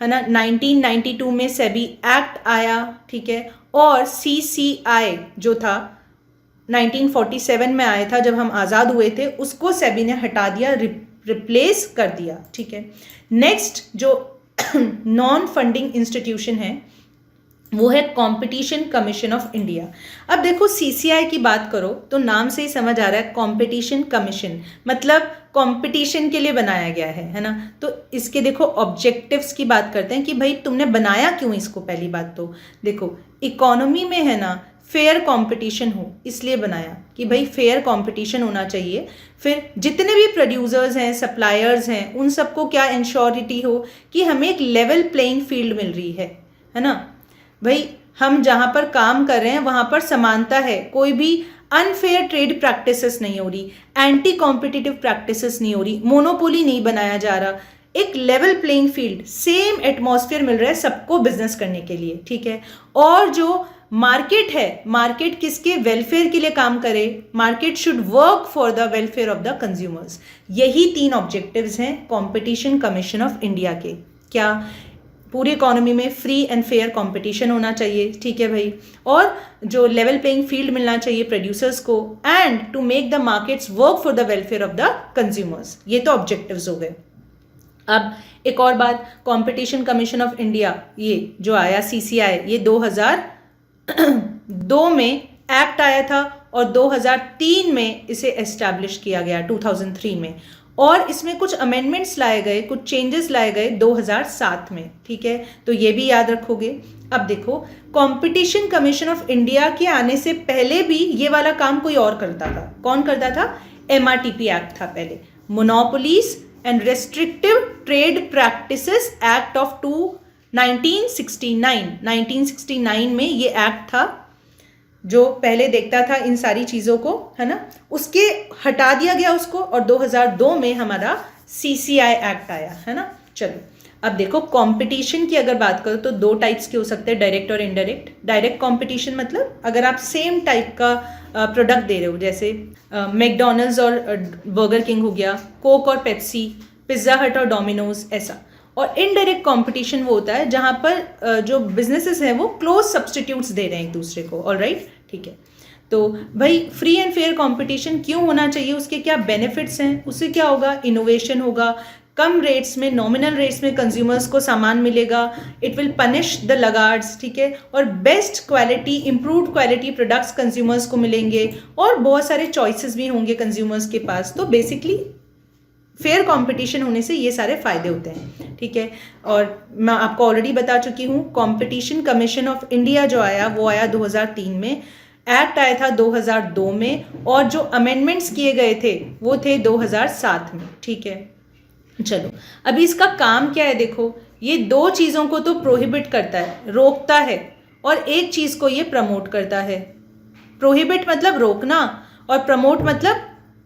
है ना, 1992 में सेबी एक्ट आया। ठीक है, और CCI जो था 1947 में आया था जब हम आज़ाद हुए थे, उसको सेबी ने हटा दिया, रिप्लेस कर दिया। ठीक है, नेक्स्ट जो नॉन फंडिंग इंस्टीट्यूशन है वो है कंपटीशन कमीशन ऑफ इंडिया। अब देखो CCI की बात करो तो नाम से ही समझ आ रहा है कंपटीशन कमीशन, मतलब कंपटीशन के लिए बनाया गया है ना। तो इसके देखो ऑब्जेक्टिव्स की बात करते हैं कि भाई तुमने बनाया क्यों इसको। पहली बात तो देखो इकोनॉमी में है ना फेयर कंपटीशन हो, इसलिए बनाया कि भाई फेयर कंपटीशन होना चाहिए। फिर जितने भी प्रोड्यूसर्स हैं, सप्लायर्स हैं, उन सबको क्या इंश्योरिटी हो कि हमें एक लेवल प्लेइंग फील्ड मिल रही है ना। भाई हम जहाँ पर काम कर रहे हैं वहाँ पर समानता है, कोई भी अनफेयर ट्रेड प्रैक्टिसेस नहीं हो रही, एंटी कॉम्पिटिटिव प्रैक्टिसेस नहीं हो रही, मोनोपोली नहीं बनाया जा रहा, एक level playing field, same atmosphere मिल रहा है सबको बिजनेस करने के लिए। ठीक है, और जो मार्केट है, मार्केट किसके वेलफेयर के लिए काम करे? Market should work for the welfare of the consumers. यही 3 ऑब्जेक्टिव्स हैं कंपटीशन कमीशन ऑफ इंडिया के। क्या? पूरी इकोनॉमी में फ्री एंड फेयर कंपटीशन होना चाहिए। ठीक है भाई, और जो लेवल प्लेइंग फील्ड मिलना चाहिए प्रोड्यूसर्स को, and to make the markets work for the welfare of the consumers. ये तो ऑब्जेक्टिव्स हो गए। अब एक और बात, कंपटीशन कमीशन ऑफ इंडिया ये जो आया CCI, ये 2002 में एक्ट आया था और 2003 में इसे एस्टैब्लिश किया गया, 2003 में। और इसमें कुछ अमेंडमेंट्स लाए गए, कुछ चेंजेस लाए गए 2007 में, ठीक है, तो ये भी याद रखोगे। अब देखो, कंपटीशन कमीशन ऑफ इंडिया के आने से पहले भी ये वाला काम कोई और करता था। कौन करता था? MRTP एक्ट था पहले, monopolies and restrictive trade practices act of 1969 में ये एक्ट था जो पहले देखता था इन सारी चीज़ों को, है ना। उसके हटा दिया गया उसको, और 2002 में हमारा CCI एक्ट आया, है ना। चलो अब देखो, कंपटीशन की अगर बात करो तो दो टाइप्स के हो सकते हैं, डायरेक्ट और इनडायरेक्ट। डायरेक्ट कंपटीशन मतलब अगर आप सेम टाइप का प्रोडक्ट दे रहे हो, जैसे मैकडॉनल्ड्स और बर्गर किंग हो गया, कोक और पेप्सी, पिज्ज़ा हट और डोमिनोज, ऐसा। और इनडायरेक्ट कंपटीशन वो होता है जहाँ पर जो बिजनेसेस हैं वो क्लोज सब्सटीट्यूट्स दे रहे हैं एक दूसरे को। ऑलराइट, ठीक है। तो भाई फ्री एंड फेयर कंपटीशन क्यों होना चाहिए, उसके क्या बेनिफिट्स हैं, उससे क्या होगा? इनोवेशन होगा, कम रेट्स में, नॉमिनल रेट्स में कंज्यूमर्स को सामान मिलेगा, इट विल पनिश द लगार्ड्स, ठीक है, और best quality, improved quality products consumers को मिलेंगे, और बहुत सारे चॉइसेस भी होंगे कंज्यूमर्स के पास। तो बेसिकली फेयर कंपटीशन होने से ये सारे फायदे होते हैं, ठीक है। और मैं आपको ऑलरेडी बता चुकी हूँ, कंपटीशन कमीशन ऑफ इंडिया जो आया वो आया 2003 में, एक्ट आया था 2002 में, और जो अमेंडमेंट्स किए गए थे वो थे 2007 में, ठीक है। चलो अभी इसका काम क्या है, देखो, ये दो चीज़ों को तो प्रोहिबिट करता है, रोकता है, और एक चीज़ को ये प्रमोट करता है। प्रोहिबिट मतलब रोकना, और प्रमोट मतलब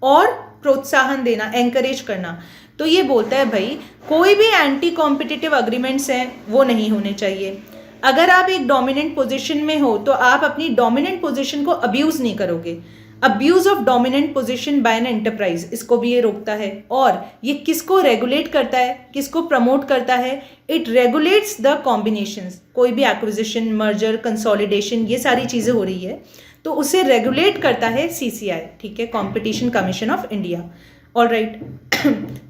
और प्रोत्साहन देना, एंकरेज करना। तो ये बोलता है भाई कोई भी एंटी कॉम्पिटिटिव अग्रीमेंट्स हैं वो नहीं होने चाहिए। अगर आप एक डोमिनेंट पोजीशन में हो तो आप अपनी डोमिनेंट पोजीशन को अब्यूज़ नहीं करोगे। Abuse of dominant position by an enterprise, इसको भी ये रोकता है। और ये किसको रेगुलेट करता है, किसको प्रमोट करता है? It regulates the combinations. कोई भी एक्विजिशन, मर्जर, कंसोलिडेशन, ये सारी चीज़ें हो रही है तो उसे रेगुलेट करता है CCI, ठीक है, competition commission of India. Alright,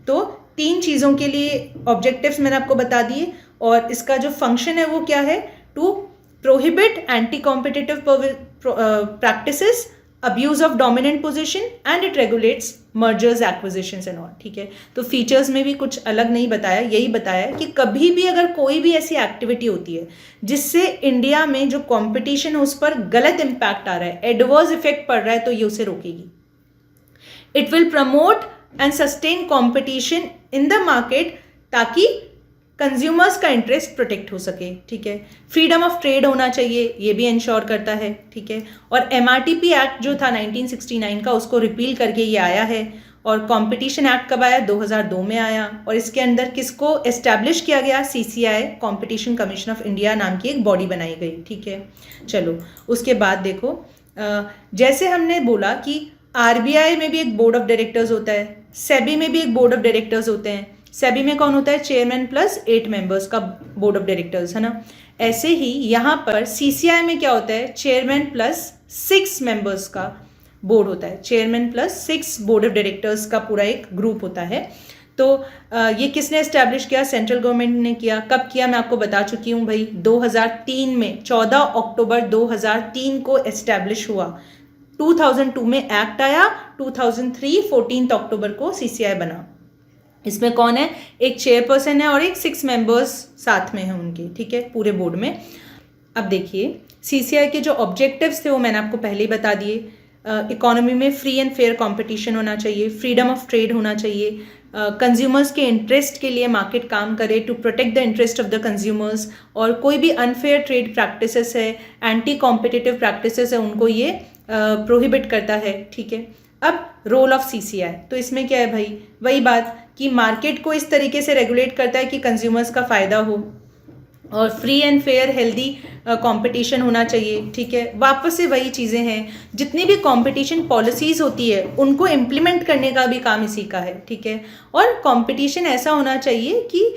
तो तीन चीज़ों के लिए ऑब्जेक्टिव्स मैंने आपको बता दिए, और इसका जो फंक्शन है वो क्या है? To prohibit anti competitive practices, abuse of dominant position, and it regulates mergers, acquisitions and all, ठीक है। तो फीचर्स में भी कुछ अलग नहीं बताया, यही बताया कि कभी भी अगर कोई भी ऐसी एक्टिविटी होती है जिससे इंडिया में जो कंपटीशन है उस पर गलत इम्पैक्ट आ रहा है, एडवर्स इफेक्ट पड़ रहा है, तो ये उसे रोकेगी। It will promote and sustain competition in the market, ताकि कंज्यूमर्स का इंटरेस्ट प्रोटेक्ट हो सके, ठीक है। फ्रीडम ऑफ ट्रेड होना चाहिए, ये भी इंश्योर करता है, ठीक है। और MRTP एक्ट जो था 1969 का, उसको रिपील करके ये आया है। और कंपटीशन एक्ट कब आया? 2002 में आया। और इसके अंदर किसको एस्टैब्लिश किया गया? CCI, competition commission of India नाम की एक बॉडी बनाई गई, ठीक है। चलो उसके बाद देखो, जैसे हमने बोला कि RBI में भी एक बोर्ड ऑफ डायरेक्टर्स होता है, सेबी में भी एक बोर्ड ऑफ डायरेक्टर्स होते हैं। सेबी में कौन होता है? चेयरमैन प्लस 8 मेंबर्स का बोर्ड ऑफ डायरेक्टर्स, है ना। ऐसे ही यहाँ पर CCI में क्या होता है? चेयरमैन प्लस 6 मेंबर्स का बोर्ड होता है। Chairman plus 6 board of directors का पूरा एक ग्रुप होता है। तो ये किसने एस्टैब्लिश किया? सेंट्रल गवर्नमेंट ने किया। कब किया मैं आपको बता चुकी हूँ भाई, 2003 में, 14 अक्टूबर 2003 को एस्टैब्लिश हुआ। 2002 में एक्ट आया, 2003 14 अक्टूबर को CCI बना। इसमें कौन है? एक चेयरपर्सन है और एक 6 मेंबर्स साथ में हैं उनके, ठीक है, पूरे बोर्ड में। अब देखिए CCI के जो ऑब्जेक्टिव्स थे वो मैंने आपको पहले ही बता दिए। इकोनॉमी में फ्री एंड फेयर कंपटीशन होना चाहिए, फ्रीडम ऑफ ट्रेड होना चाहिए, कंज्यूमर्स के इंटरेस्ट के लिए मार्केट काम करे, to protect the interest of the consumers, और कोई भी अनफेयर ट्रेड प्रैक्टिसेस है, एंटी कॉम्पिटिटिव प्रैक्टिसेस है, उनको ये प्रोहिबिट करता है, ठीक है। अब रोल ऑफ CCI, तो इसमें क्या है भाई? वही बात कि मार्केट को इस तरीके से रेगुलेट करता है कि कंज्यूमर्स का फ़ायदा हो, और free and fair healthy competition होना चाहिए, ठीक है। वापस से वही चीज़ें हैं, जितनी भी कंपटीशन पॉलिसीज़ होती है उनको इम्प्लीमेंट करने का भी काम इसी का है, ठीक है। और कंपटीशन ऐसा होना चाहिए कि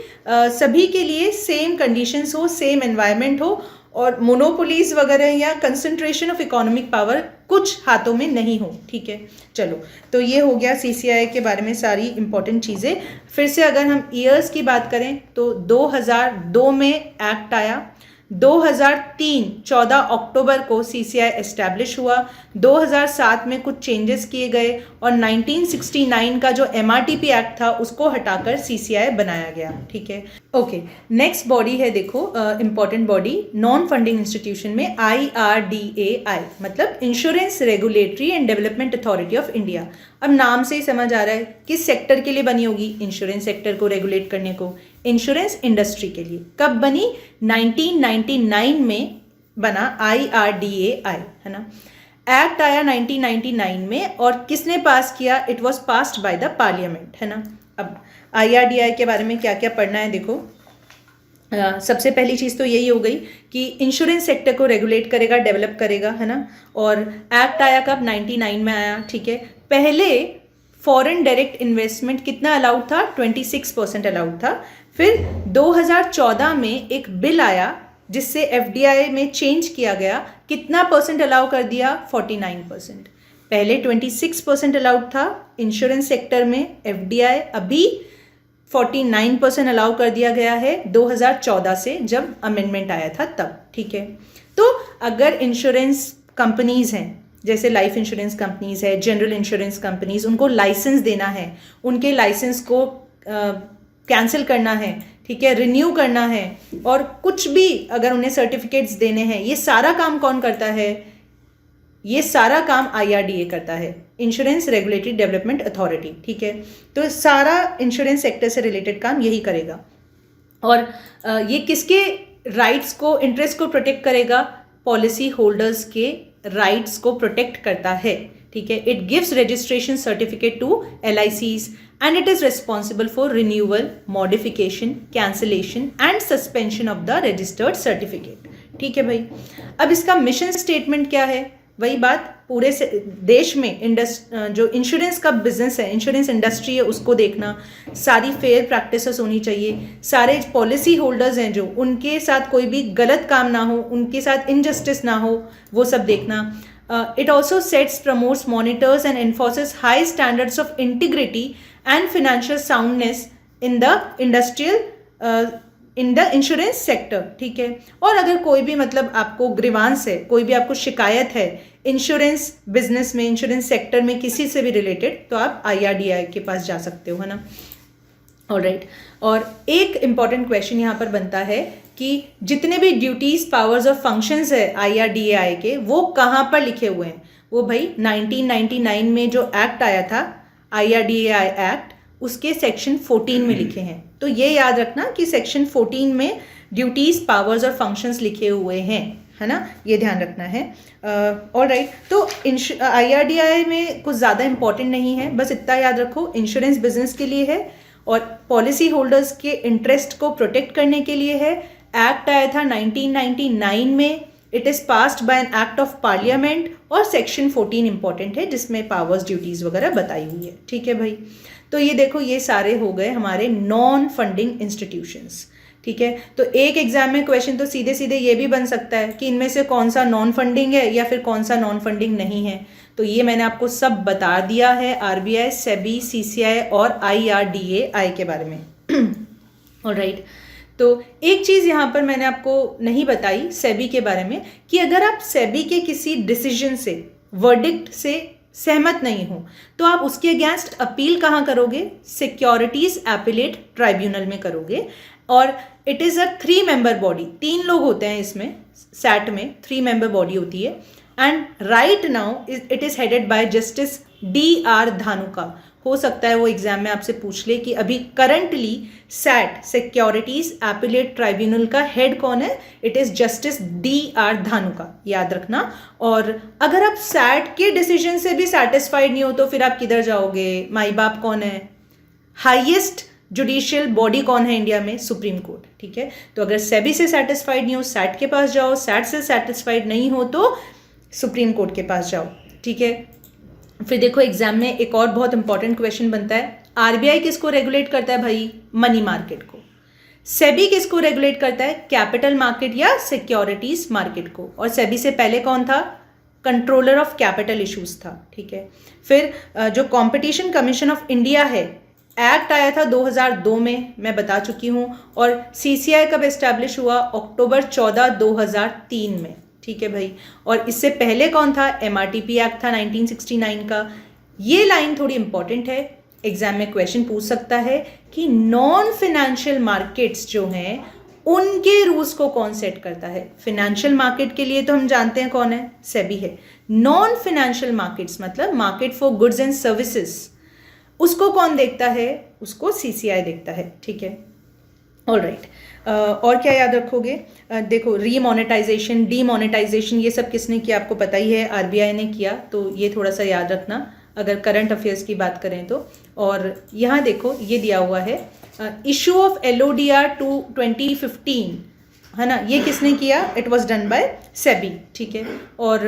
सभी के लिए सेम कंडीशंस हो, सेम एनवायरनमेंट हो, और मोनोपोलीज वगैरह या कंसंट्रेशन ऑफ इकोनॉमिक पावर कुछ हाथों में नहीं हो, ठीक है। चलो, तो ये हो गया CCI के बारे में सारी इंपॉर्टेंट चीज़ें। फिर से अगर हम ईयर्स की बात करें तो 2002 में एक्ट आया, 2003 14 अक्टूबर को सीसीआई एस्टैब्लिश हुआ, 2007 में कुछ चेंजेस किए गए और 1969 का जो एमआरटीपी एक्ट था उसको हटाकर सीसीआई बनाया गया। ठीक है, ओके। नेक्स्ट बॉडी है, देखो important body non funding institution में IRDAI, मतलब insurance regulatory and development authority of India. अब नाम से ही समझ आ रहा है किस सेक्टर के लिए बनी होगी, इंश्योरेंस सेक्टर को रेगुलेट करने को, इंश्योरेंस इंडस्ट्री के लिए। कब बनी? 1999 में बना IRDAI, है ना। एक्ट आया 1999 में और किसने पास किया? It was passed by the parliament, है ना। अब IRDAI के बारे में क्या क्या पढ़ना है, देखो सबसे पहली चीज़ तो यही हो गई कि इंश्योरेंस सेक्टर को रेगुलेट करेगा, डेवलप करेगा, है ना। और एक्ट आया कब? 99 में आया। ठीक है, पहले फॉरेन डायरेक्ट इन्वेस्टमेंट कितना अलाउड था? 26% अलाउड था। फिर 2014 में एक बिल आया जिससे FDI में चेंज किया गया, कितना परसेंट अलाउ कर दिया? 49%। पहले 26% अलाउड था इंश्योरेंस सेक्टर में FDI, अभी 49% अलाउ कर दिया गया है 2014 से, जब अमेंडमेंट आया था तब। ठीक है, तो अगर इंश्योरेंस कंपनीज हैं, जैसे लाइफ इंश्योरेंस कंपनीज है, जनरल इंश्योरेंस कंपनीज, उनको लाइसेंस देना है, उनके लाइसेंस को कैंसिल करना है, ठीक है, रिन्यू करना है, और कुछ भी अगर उन्हें सर्टिफिकेट्स देने हैं, ये सारा काम कौन करता है? ये सारा काम IRDA करता है, इंश्योरेंस रेगुलेटरी डेवलपमेंट अथॉरिटी। ठीक है, तो सारा इंश्योरेंस सेक्टर से रिलेटेड काम यही करेगा। और ये किसके राइट्स को, इंटरेस्ट को प्रोटेक्ट करेगा? पॉलिसी होल्डर्स के राइट्स को प्रोटेक्ट करता है। ठीक है, it gives registration certificate to LICs and it is responsible for renewal, modification, cancellation and suspension of the registered certificate. ठीक है भाई, अब इसका मिशन स्टेटमेंट क्या है? वही बात, पूरे देश में जो इंश्योरेंस का बिजनेस है, इंश्योरेंस इंडस्ट्री है, उसको देखना, सारी फेयर प्रैक्टिसेस होनी चाहिए, सारे पॉलिसी होल्डर्स हैं जो, उनके साथ कोई भी गलत काम ना हो, उनके साथ इनजस्टिस ना हो, वो सब देखना। It also sets, promotes, monitors and एनफोर्सेस high standards of integrity and financial soundness in the in the insurance sector. ठीक है, और अगर कोई भी मतलब आपको ग्रीवांस है, कोई भी आपको शिकायत है इंश्योरेंस बिजनेस में, इंश्योरेंस सेक्टर में किसी से भी रिलेटेड, तो आप IRDAI के पास जा सकते हो, है ना। ऑलराइट, और एक इम्पॉर्टेंट क्वेश्चन यहाँ पर बनता है कि जितने भी ड्यूटीज, पावर्स और फंक्शंस है IRDAI के, वो कहाँ पर लिखे हुए हैं? वो भाई 1999 में जो एक्ट आया था, IRDAI एक्ट, उसके सेक्शन 14 में लिखे हैं। तो ये याद रखना कि सेक्शन 14 में ड्यूटीज, पावर्स और फंक्शंस लिखे हुए हैं, है ना, ये ध्यान रखना है। ऑलराइट, तो IRDAI में कुछ ज़्यादा इंपॉर्टेंट नहीं है, बस इतना याद रखो, इंश्योरेंस बिजनेस के लिए है और पॉलिसी होल्डर्स के इंटरेस्ट को प्रोटेक्ट करने के लिए है। एक्ट आया था 1999 में, it is passed by an act of parliament, और सेक्शन 14 इंपॉर्टेंट है जिसमें पावर्स, ड्यूटीज़ वगैरह बताई हुई है। ठीक है भाई, तो ये देखो, ये सारे हो गए हमारे नॉन फंडिंग इंस्टीट्यूशंस। ठीक है, तो एक एग्जाम में क्वेश्चन तो सीधे सीधे ये भी बन सकता है कि इनमें से कौन सा नॉन फंडिंग है या फिर कौन सा नॉन फंडिंग नहीं है। तो ये मैंने आपको सब बता दिया है RBI, SEBI, CCI और IRDAI के बारे में। ऑलराइट, तो एक चीज़ यहाँ पर मैंने आपको नहीं बताई सेबी के बारे में, कि अगर आप सेबी के किसी डिसीजन से, वर्डिक्ट से सहमत नहीं हो, तो आप उसके अगेंस्ट अपील कहाँ करोगे? सिक्योरिटीज एपिलेट ट्राइब्यूनल में करोगे। और it is a 3 member body, 3 लोग होते हैं इसमें, सैट में 3 मेंबर बॉडी होती है। And right now it is headed by justice DR Dhanuka. हो सकता है वो एग्जाम में आपसे पूछ ले कि अभी currently SAT, securities appellate tribunal का हेड कौन है? It is justice DR Dhanuka, याद रखना। और अगर आप सैट के डिसीजन से भी सेटिस्फाइड नहीं हो तो फिर आप किधर जाओगे? माई बाप कौन है? हाईएस्ट जुडिशियल बॉडी कौन है इंडिया में? Supreme court. ठीक है, तो अगर सेबी से सेटिस्फाइड नहीं हो, सैट के पास जाओ, सैट से सेटिस्फाइड नहीं हो तो सुप्रीम कोर्ट के पास जाओ। ठीक है, फिर देखो एग्जाम में एक और बहुत इंपॉर्टेंट क्वेश्चन बनता है, RBI किसको रेगुलेट करता है भाई? मनी मार्केट को। सेबी किसको रेगुलेट करता है? कैपिटल मार्केट या सिक्योरिटीज मार्केट को। और सेबी से पहले कौन था? कंट्रोलर ऑफ कैपिटल इश्यूज था। ठीक है, फिर जो कंपटीशन कमीशन ऑफ इंडिया है, एक्ट आया था 2002 में, मैं बता चुकी हूँ। और सीसीआई कब एस्टैब्लिश हुआ? अक्टूबर 14, 2003 में, ठीक है भाई। और इससे पहले कौन था? एमआरटीपी एक्ट था 1969 का। ये लाइन थोड़ी इंपॉर्टेंट है, एग्जाम में क्वेश्चन पूछ सकता है कि नॉन फाइनेंशियल मार्केट्स जो हैं उनके रूल्स को कौन सेट करता है? फाइनेंशियल मार्केट के लिए तो हम जानते हैं कौन है, सेबी है। नॉन फाइनेंशियल मार्केट्स मतलब market for goods and services, उसको कौन देखता है? उसको सीसीआई देखता है, ठीक है। All right. और क्या याद रखोगे? देखो, रीमोनेटाइजेशन, डीमोनेटाइजेशन, ये सब किसने किया आपको पता ही है, आरबीआई ने किया। तो ये थोड़ा सा याद रखना अगर करंट अफेयर्स की बात करें तो। और यहाँ देखो ये दिया हुआ है, इशू ऑफ एलओडीआर टू 2015, है ना, ये किसने किया? It was done by SEBI, ठीक है। और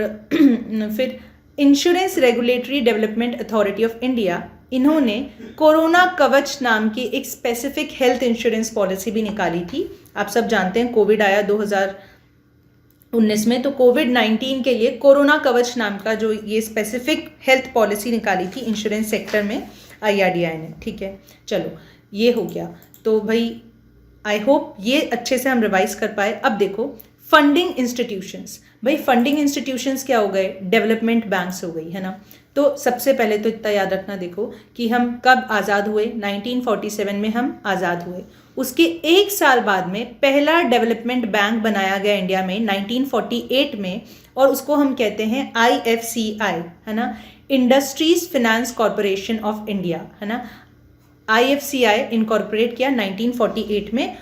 फिर insurance regulatory development authority of India, इन्होंने कोरोना कवच नाम की एक स्पेसिफिक हेल्थ इंश्योरेंस पॉलिसी भी निकाली थी। आप सब जानते हैं कोविड आया 2019 में, तो कोविड-19 के लिए कोरोना कवच नाम का जो ये स्पेसिफिक हेल्थ पॉलिसी निकाली थी इंश्योरेंस सेक्टर में आईआरडीआई ने, ठीक है। चलो ये हो गया। तो भाई आई होप ये अच्छे से हम रिवाइज कर पाए। अब देखो फंडिंग इंस्टीट्यूशंस, भाई फंडिंग इंस्टीट्यूशंस क्या हो गए? डेवलपमेंट बैंक्स हो गई, है ना। तो सबसे पहले तो इतना याद रखना, देखो कि हम कब आज़ाद हुए? 1947 में हम आज़ाद हुए। उसके एक साल बाद में पहला डेवलपमेंट बैंक बनाया गया इंडिया में 1948 में, और उसको हम कहते हैं आईएफसीआई, है ना, industries finance corporation of India, है ना। आईएफसीआई इनकॉर्पोरेट किया 1948 में।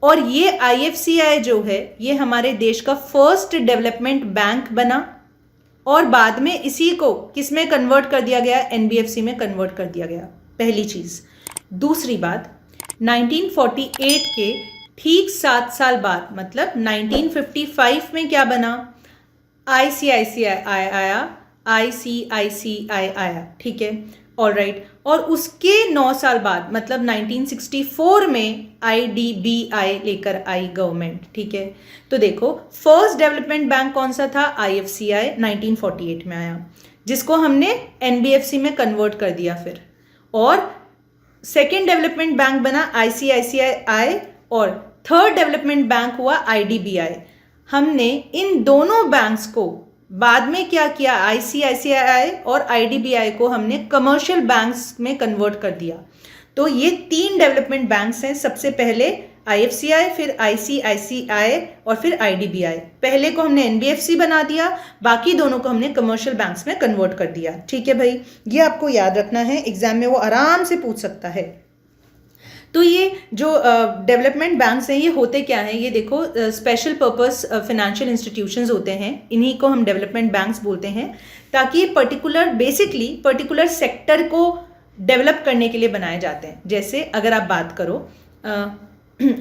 और ये आईएफसीआई जो है ये हमारे देश का फर्स्ट डेवलपमेंट बैंक बना, और बाद में इसी को किस में कन्वर्ट कर दिया गया? एनबीएफसी में कन्वर्ट कर दिया गया, पहली चीज़। दूसरी बात, 1948 के ठीक 7 साल बाद मतलब 1955 में क्या बना? आईसीआईसीआई आया, आईसीआईसीआई आया, ठीक है। All right. और उसके 9 साल बाद मतलब 1964 में आईडीबीआई लेकर आई गवर्नमेंट, ठीक है। तो देखो फर्स्ट डेवलपमेंट बैंक कौन सा था? आईएफसीआई 1948 में आया, जिसको हमने एनबीएफसी में कन्वर्ट कर दिया फिर। और सेकेंड डेवलपमेंट बैंक बना आईसीआईसीआई, और थर्ड डेवलपमेंट बैंक हुआ आईडीबीआई। हमने इन दोनों बैंक्स को बाद में क्या किया? आईसीआईसीआई और आईडीबीआई को हमने कमर्शियल बैंक्स में कन्वर्ट कर दिया। तो ये 3 डेवलपमेंट बैंक्स हैं, सबसे पहले आईएफसीआई, फिर आईसीआईसीआई और फिर आईडीबीआई। पहले को हमने एनबीएफसी बना दिया, बाकी दोनों को हमने कमर्शियल बैंक्स में कन्वर्ट कर दिया, ठीक है भाई। ये आपको याद रखना है, एग्जाम में वो आराम से पूछ सकता है। तो ये जो डेवलपमेंट बैंक्स हैं ये होते क्या हैं? ये देखो स्पेशल पर्पस फाइनेंशियल इंस्टीट्यूशंस होते हैं, इन्हीं को हम डेवलपमेंट बैंक्स बोलते हैं, ताकि बेसिकली पर्टिकुलर सेक्टर को डेवलप करने के लिए बनाए जाते हैं। जैसे अगर आप बात करो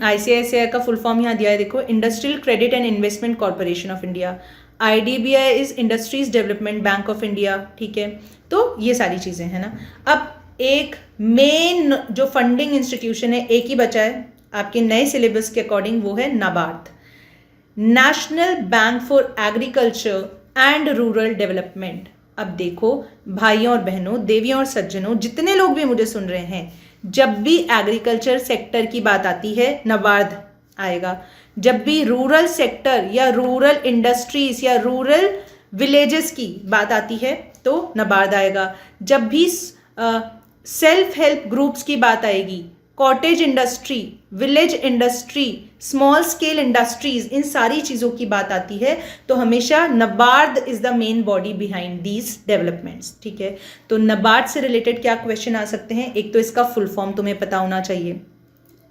आईसीआईसीआई का फुल फॉर्म यहाँ दिया है, देखो, industrial credit and investment corporation of India. IDBI is industries development bank of India, ठीक है। तो ये सारी चीज़ें हैं ना। अब एक मेन जो फंडिंग इंस्टीट्यूशन है एक ही बचा है आपके नए सिलेबस के अकॉर्डिंग, वो है NABARD, national bank for agriculture and rural development. अब देखो भाइयों और बहनों, देवियों और सज्जनों, जितने लोग भी मुझे सुन रहे हैं, जब भी एग्रीकल्चर सेक्टर की बात आती है नाबार्ड आएगा। जब भी रूरल सेक्टर या रूरल इंडस्ट्रीज या रूरल विलेजेस की बात आती है तो नाबार्ड आएगा। जब भी सेल्फ हेल्प ग्रुप्स की बात आएगी, cottage industry, village industry, small scale industries, इन सारी चीज़ों की बात आती है तो हमेशा NABARD is the main body behind these developments, ठीक है। तो नाबार्ड से रिलेटेड क्या क्वेश्चन आ सकते हैं? एक तो इसका फुल फॉर्म तुम्हें पता होना चाहिए,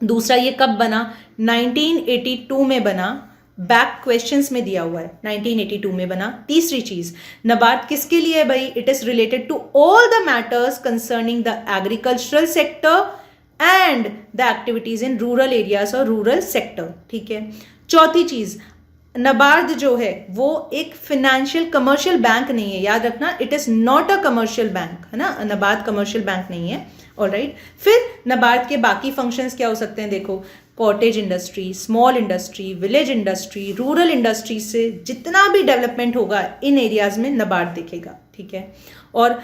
दूसरा ये कब बना? 1982 में बना, बैक क्वेश्चंस में दिया हुआ है 1982 में बना। तीसरी चीज, नाबार्ड किसके लिए है भाई? It is related to all the matters concerning the agricultural sector and the activities in rural areas और रूरल सेक्टर, ठीक है। चौथी चीज, नाबार्ड जो है वो एक फाइनेंशियल कमर्शियल बैंक नहीं है, याद रखना, it is not a commercial bank, है ना। नाबार्ड कमर्शियल बैंक नहीं है, ऑलराइट। फिर नाबार्ड के बाकी फंक्शंस क्या हो सकते हैं? देखो, cottage industry, small industry, village industry, rural industry से जितना भी डेवलपमेंट होगा इन एरियाज में नाबार्ड दिखेगा। ठीक है। और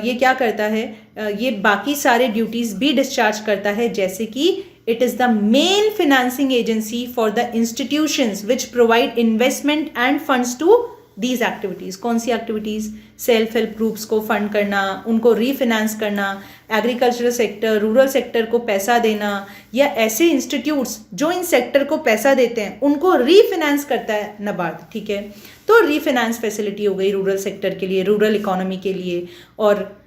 ये क्या करता है, ये बाकी सारे ड्यूटीज़ भी डिस्चार्ज करता है, जैसे कि it is the main financing agency for the institutions which provide investment and funds to these activities. कौन सी एक्टिविटीज़? सेल्फ हेल्प ग्रुप्स को फंड करना, उनको रीफिनेंस करना, एग्रीकल्चरल सेक्टर, रूरल सेक्टर को पैसा देना, या ऐसे इंस्टीट्यूट्स जो इन सेक्टर को पैसा देते हैं उनको रीफिनेंस करता है नाबार्ड, ठीक है। तो रीफिनेंस फैसिलिटी हो गई रूरल सेक्टर के लिए, रूरल इकोनॉमी के लिए, और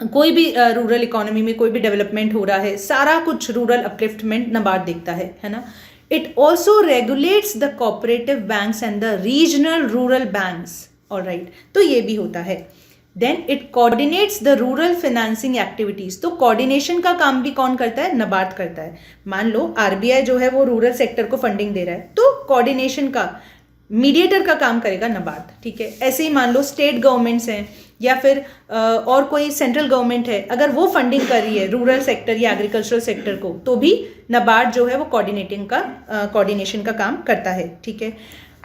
कोई भी रूरल इकोनॉमी में कोई भी डेवलपमेंट हो रहा है, सारा कुछ रूरल अपलिफ्टमेंट नाबार्ड देखता है ना। It also regulates the cooperative banks and the regional rural banks. All right, तो ये भी होता है। Then it coordinates the rural financing activities. तो coordination का काम भी कौन करता है? नाबार्ड करता है। मान लो RBI जो है वो रूरल सेक्टर को फंडिंग दे रहा है, तो coordination का मीडिएटर का काम करेगा नाबार्ड, ठीक है। ऐसे ही मान लो स्टेट गवर्नमेंट्स हैं या फिर और कोई सेंट्रल गवर्नमेंट है, अगर वो फंडिंग कर रही है रूरल सेक्टर या एग्रीकल्चरल सेक्टर को, तो भी नाबार्ड जो है वो कोऑर्डिनेशन का काम करता है, ठीक है।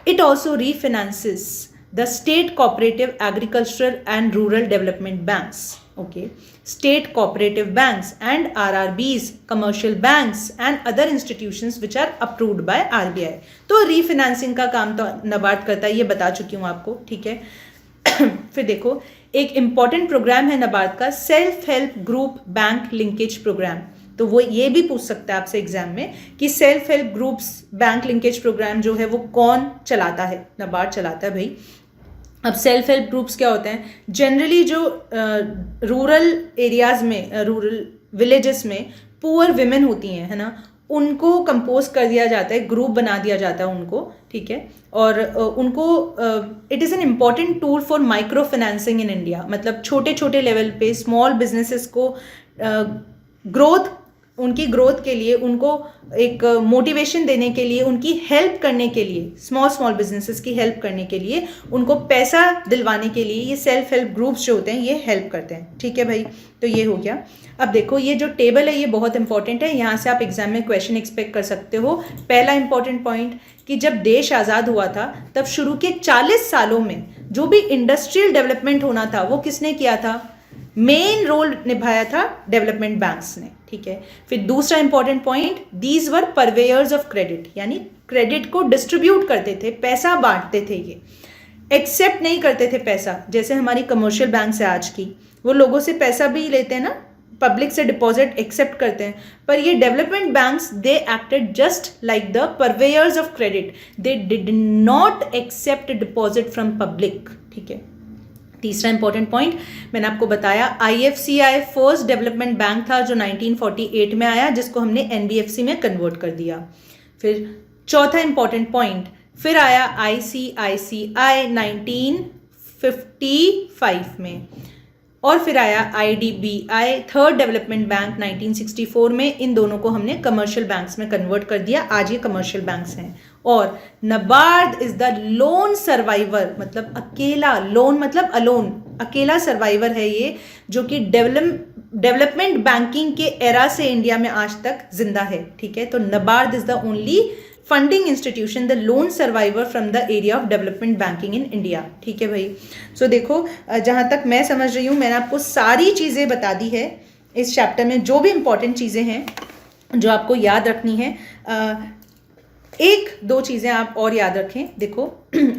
It also refinances the state cooperative agricultural and rural development banks, okay, state cooperative banks and RRBs, commercial banks and other institutions which are approved by RBI। तो रीफिनेंसिंग का काम तो नाबार्ड करता है, ये बता चुकी हूँ आपको, ठीक है। फिर देखो, एक इंपॉर्टेंट प्रोग्राम है नाबार्ड का, self help group bank linkage programme. तो वो ये भी पूछ सकता है आपसे एग्जाम में कि self help groups bank linkage programme जो है वो कौन चलाता है? नाबार्ड चलाता है भाई। अब सेल्फ हेल्प ग्रुप्स क्या होते हैं? जनरली जो रूरल एरियाज में, रूरल विलेजेस में पुअर विमेन होती हैं, है ना, उनको कंपोज कर दिया जाता है, ग्रुप बना दिया जाता है उनको, ठीक है। और उनको it is an important tool for micro financing in India. मतलब छोटे छोटे लेवल पे स्मॉल बिजनेसेस को ग्रोथ, उनकी ग्रोथ के लिए, उनको एक मोटिवेशन देने के लिए, उनकी हेल्प करने के लिए, स्मॉल बिजनेसेस की हेल्प करने के लिए, उनको पैसा दिलवाने के लिए ये सेल्फ हेल्प ग्रुप्स जो होते हैं ये हेल्प करते हैं, ठीक है भाई। तो ये हो गया। अब देखो, ये जो टेबल है ये बहुत इंपॉर्टेंट है, यहाँ से आप एग्जाम में क्वेश्चन एक्सपेक्ट कर सकते हो। पहला इंपॉर्टेंट पॉइंट कि जब देश आज़ाद हुआ था तब शुरू के 40 सालों में जो भी इंडस्ट्रियल डेवलपमेंट होना था वो किसने किया था? मेन रोल निभाया था डेवलपमेंट बैंक्स ने, ठीक है। फिर दूसरा important point, these were purveyors of credit, यानी क्रेडिट को डिस्ट्रीब्यूट करते थे, पैसा बांटते थे, ये एक्सेप्ट नहीं करते थे पैसा। जैसे हमारी कमर्शियल बैंक है आज की, वो लोगों से पैसा भी लेते हैं ना, पब्लिक से डिपॉजिट एक्सेप्ट करते हैं, पर ये development banks they acted just like the purveyors of credit, they did not accept deposit from public, ठीक है। तीसरा इंपॉर्टेंट पॉइंट मैंने आपको बताया, IFCI फर्स्ट डेवलपमेंट बैंक था जो 1948 में आया, जिसको हमने NBFC में कन्वर्ट कर दिया। फिर चौथा इंपॉर्टेंट पॉइंट, फिर आया ICICI 1955 में, और फिर आया IDBI थर्ड डेवलपमेंट बैंक 1964 में। इन दोनों को हमने कमर्शियल बैंक्स में कन्वर्ट कर दिया, आज ये कमर्शियल बैंक्स हैं। और NABARD is the lone survivor, मतलब अकेला, लोन मतलब अलोन, अकेला सर्वाइवर है ये, जो कि डेवलपमेंट बैंकिंग के एरा से इंडिया में आज तक जिंदा है, ठीक है। तो NABARD is the only funding institution, the lone survivor from the area of development banking in India, ठीक है भाई। सो देखो, जहाँ तक मैं समझ रही हूँ मैंने आपको सारी चीज़ें बता दी है इस चैप्टर में, जो भी इंपॉर्टेंट चीज़ें हैं जो आपको याद रखनी है। एक दो चीज़ें आप और याद रखें। देखो,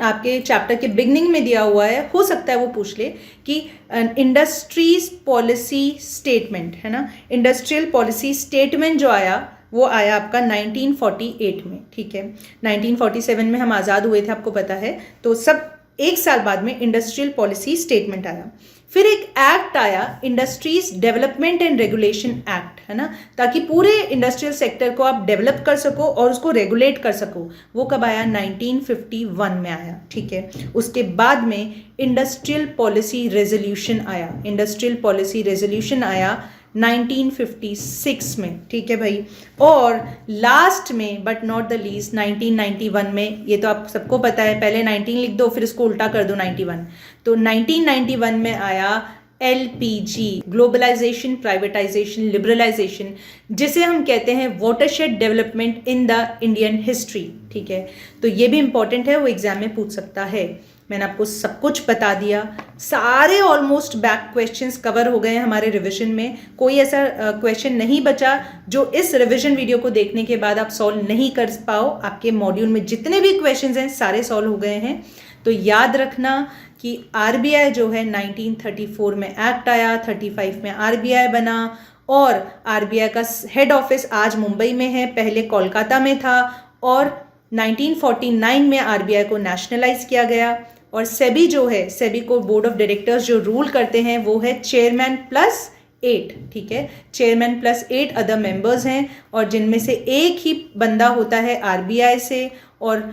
आपके चैप्टर के बिगनिंग में दिया हुआ है, हो सकता है वो पूछ ले कि इंडस्ट्रीज पॉलिसी स्टेटमेंट, है ना, इंडस्ट्रियल पॉलिसी स्टेटमेंट जो आया वो आया आपका 1948 में, ठीक है। 1947 में हम आज़ाद हुए थे, आपको पता है, तो सब एक साल बाद में इंडस्ट्रियल पॉलिसी स्टेटमेंट आया। फिर एक एक्ट आया, industries development and regulation act, है ना, ताकि पूरे इंडस्ट्रियल सेक्टर को आप डेवलप कर सको और उसको रेगुलेट कर सको। वो कब आया? 1951 में आया, ठीक है। उसके बाद में इंडस्ट्रियल पॉलिसी रेजोल्यूशन आया, इंडस्ट्रियल पॉलिसी रेजोल्यूशन आया 1956 में, ठीक है भाई। और लास्ट में बट नॉट द लीस्ट 1991 में, ये तो आप सबको पता है, पहले 19 लिख दो फिर इसको उल्टा कर दो 91, तो 1991 में आया LPG, ग्लोबलाइजेशन, प्राइवेटाइजेशन, लिबरलाइजेशन, जिसे हम कहते हैं watershed development in the Indian history, ठीक है। तो ये भी इंपॉर्टेंट है, वो एग्जाम में पूछ सकता है। मैंने आपको सब कुछ बता दिया। सारे ऑलमोस्ट बैक क्वेश्चंस कवर हो गए हैं हमारे रिवीजन में। कोई ऐसा क्वेश्चन नहीं बचा जो इस रिवीजन वीडियो को देखने के बाद आप सॉल्व नहीं कर पाओ। आपके मॉड्यूल में जितने भी क्वेश्चंस हैं सारे सॉल्व हो गए हैं। तो याद रखना कि आरबीआई जो है 1934 में एक्ट आया, 35 में आरबीआई बना, और आरबीआई का हेड ऑफिस आज मुंबई में है, पहले कोलकाता में था, और 1949 में आरबीआई को नेशनलाइज किया गया। और सेबी जो है, सेबी को बोर्ड ऑफ डायरेक्टर्स जो रूल करते हैं वो है चेयरमैन प्लस 8, ठीक है, चेयरमैन प्लस 8 अदर मेंबर्स हैं, और जिनमें से एक ही बंदा होता है आरबीआई से, और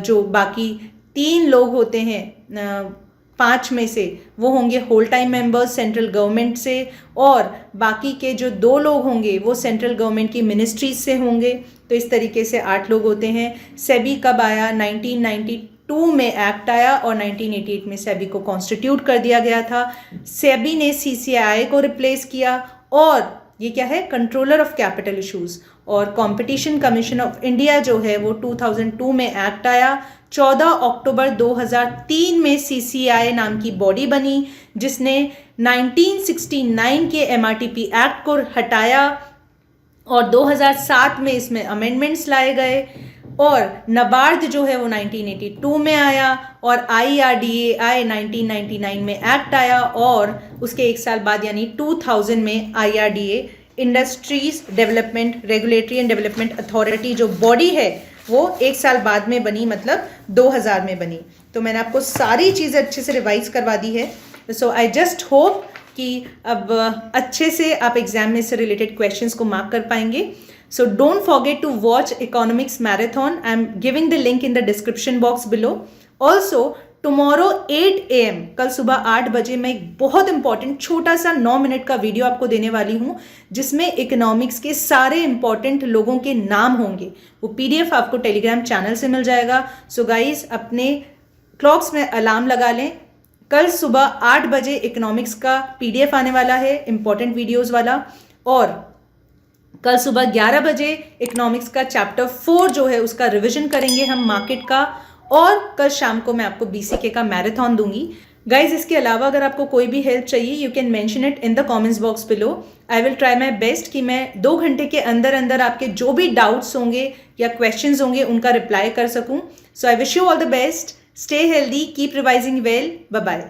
जो बाकी 3 लोग होते हैं 5 में से वो होंगे whole time members central government से, और बाकी के जो 2 लोग होंगे वो सेंट्रल गवर्नमेंट की मिनिस्ट्रीज से होंगे। तो इस तरीके से 8 लोग होते हैं। सेबी कब आया? 1992 में एक्ट आया और 1988 में सेबी को कॉन्स्टिट्यूट कर दिया गया था। सेबी ने सीसीआई को रिप्लेस किया, और ये क्या है? Controller of capital issues. और कंपटीशन कमीशन ऑफ इंडिया जो है वो 2002 में एक्ट आया। 14 अक्टूबर 2003 में सीसीआई नाम की बॉडी बनी, जिसने 1969 के एमआरटीपी एक्ट को हटाया, और 2007 में इसमें अमेंडमेंट्स लाए गए। और नबार्ड जो है वो 1982 में आया, और IRDAI 1999 में एक्ट आया, और उसके 1 साल बाद यानी 2000 में IRDA industries development regulatory and development authority जो बॉडी है वो 1 साल बाद में बनी, मतलब 2000 में बनी। तो मैंने आपको सारी चीज़ें अच्छे से रिवाइज करवा दी है। सो आई जस्ट होप कि अब अच्छे से आप एग्जाम में से रिलेटेड क्वेश्चंस को मार्क कर पाएंगे। So don't forget to watch economics marathon. I am giving the link in the description box below. Also tomorrow 8 AM, कल सुबह 8 बजे मैं एक बहुत इंपॉर्टेंट छोटा सा 9 मिनट का वीडियो आपको देने वाली हूँ, जिसमें इकोनॉमिक्स के सारे इंपॉर्टेंट लोगों के नाम होंगे। वो PDF आपको टेलीग्राम चैनल से मिल जाएगा। सो गाइज, अपने क्लॉक्स में अलार्म लगा लें। कल सुबह 8 बजे इकोनॉमिक्स का PDF आने वाला है, इंपॉर्टेंट वीडियोज़ वाला, और कल सुबह 11 बजे इकोनॉमिक्स का चैप्टर 4 जो है उसका रिविजन करेंगे हम मार्केट का, और कल शाम को मैं आपको BCK का मैराथन दूंगी। गाइज, इसके अलावा अगर आपको कोई भी हेल्प चाहिए you can mention it in the comments box below. I will try my best कि मैं 2 घंटे के अंदर अंदर आपके जो भी डाउट्स होंगे या क्वेश्चंस होंगे उनका रिप्लाई कर सकूं। So I wish you all the best, stay healthy, keep revising well, bye bye.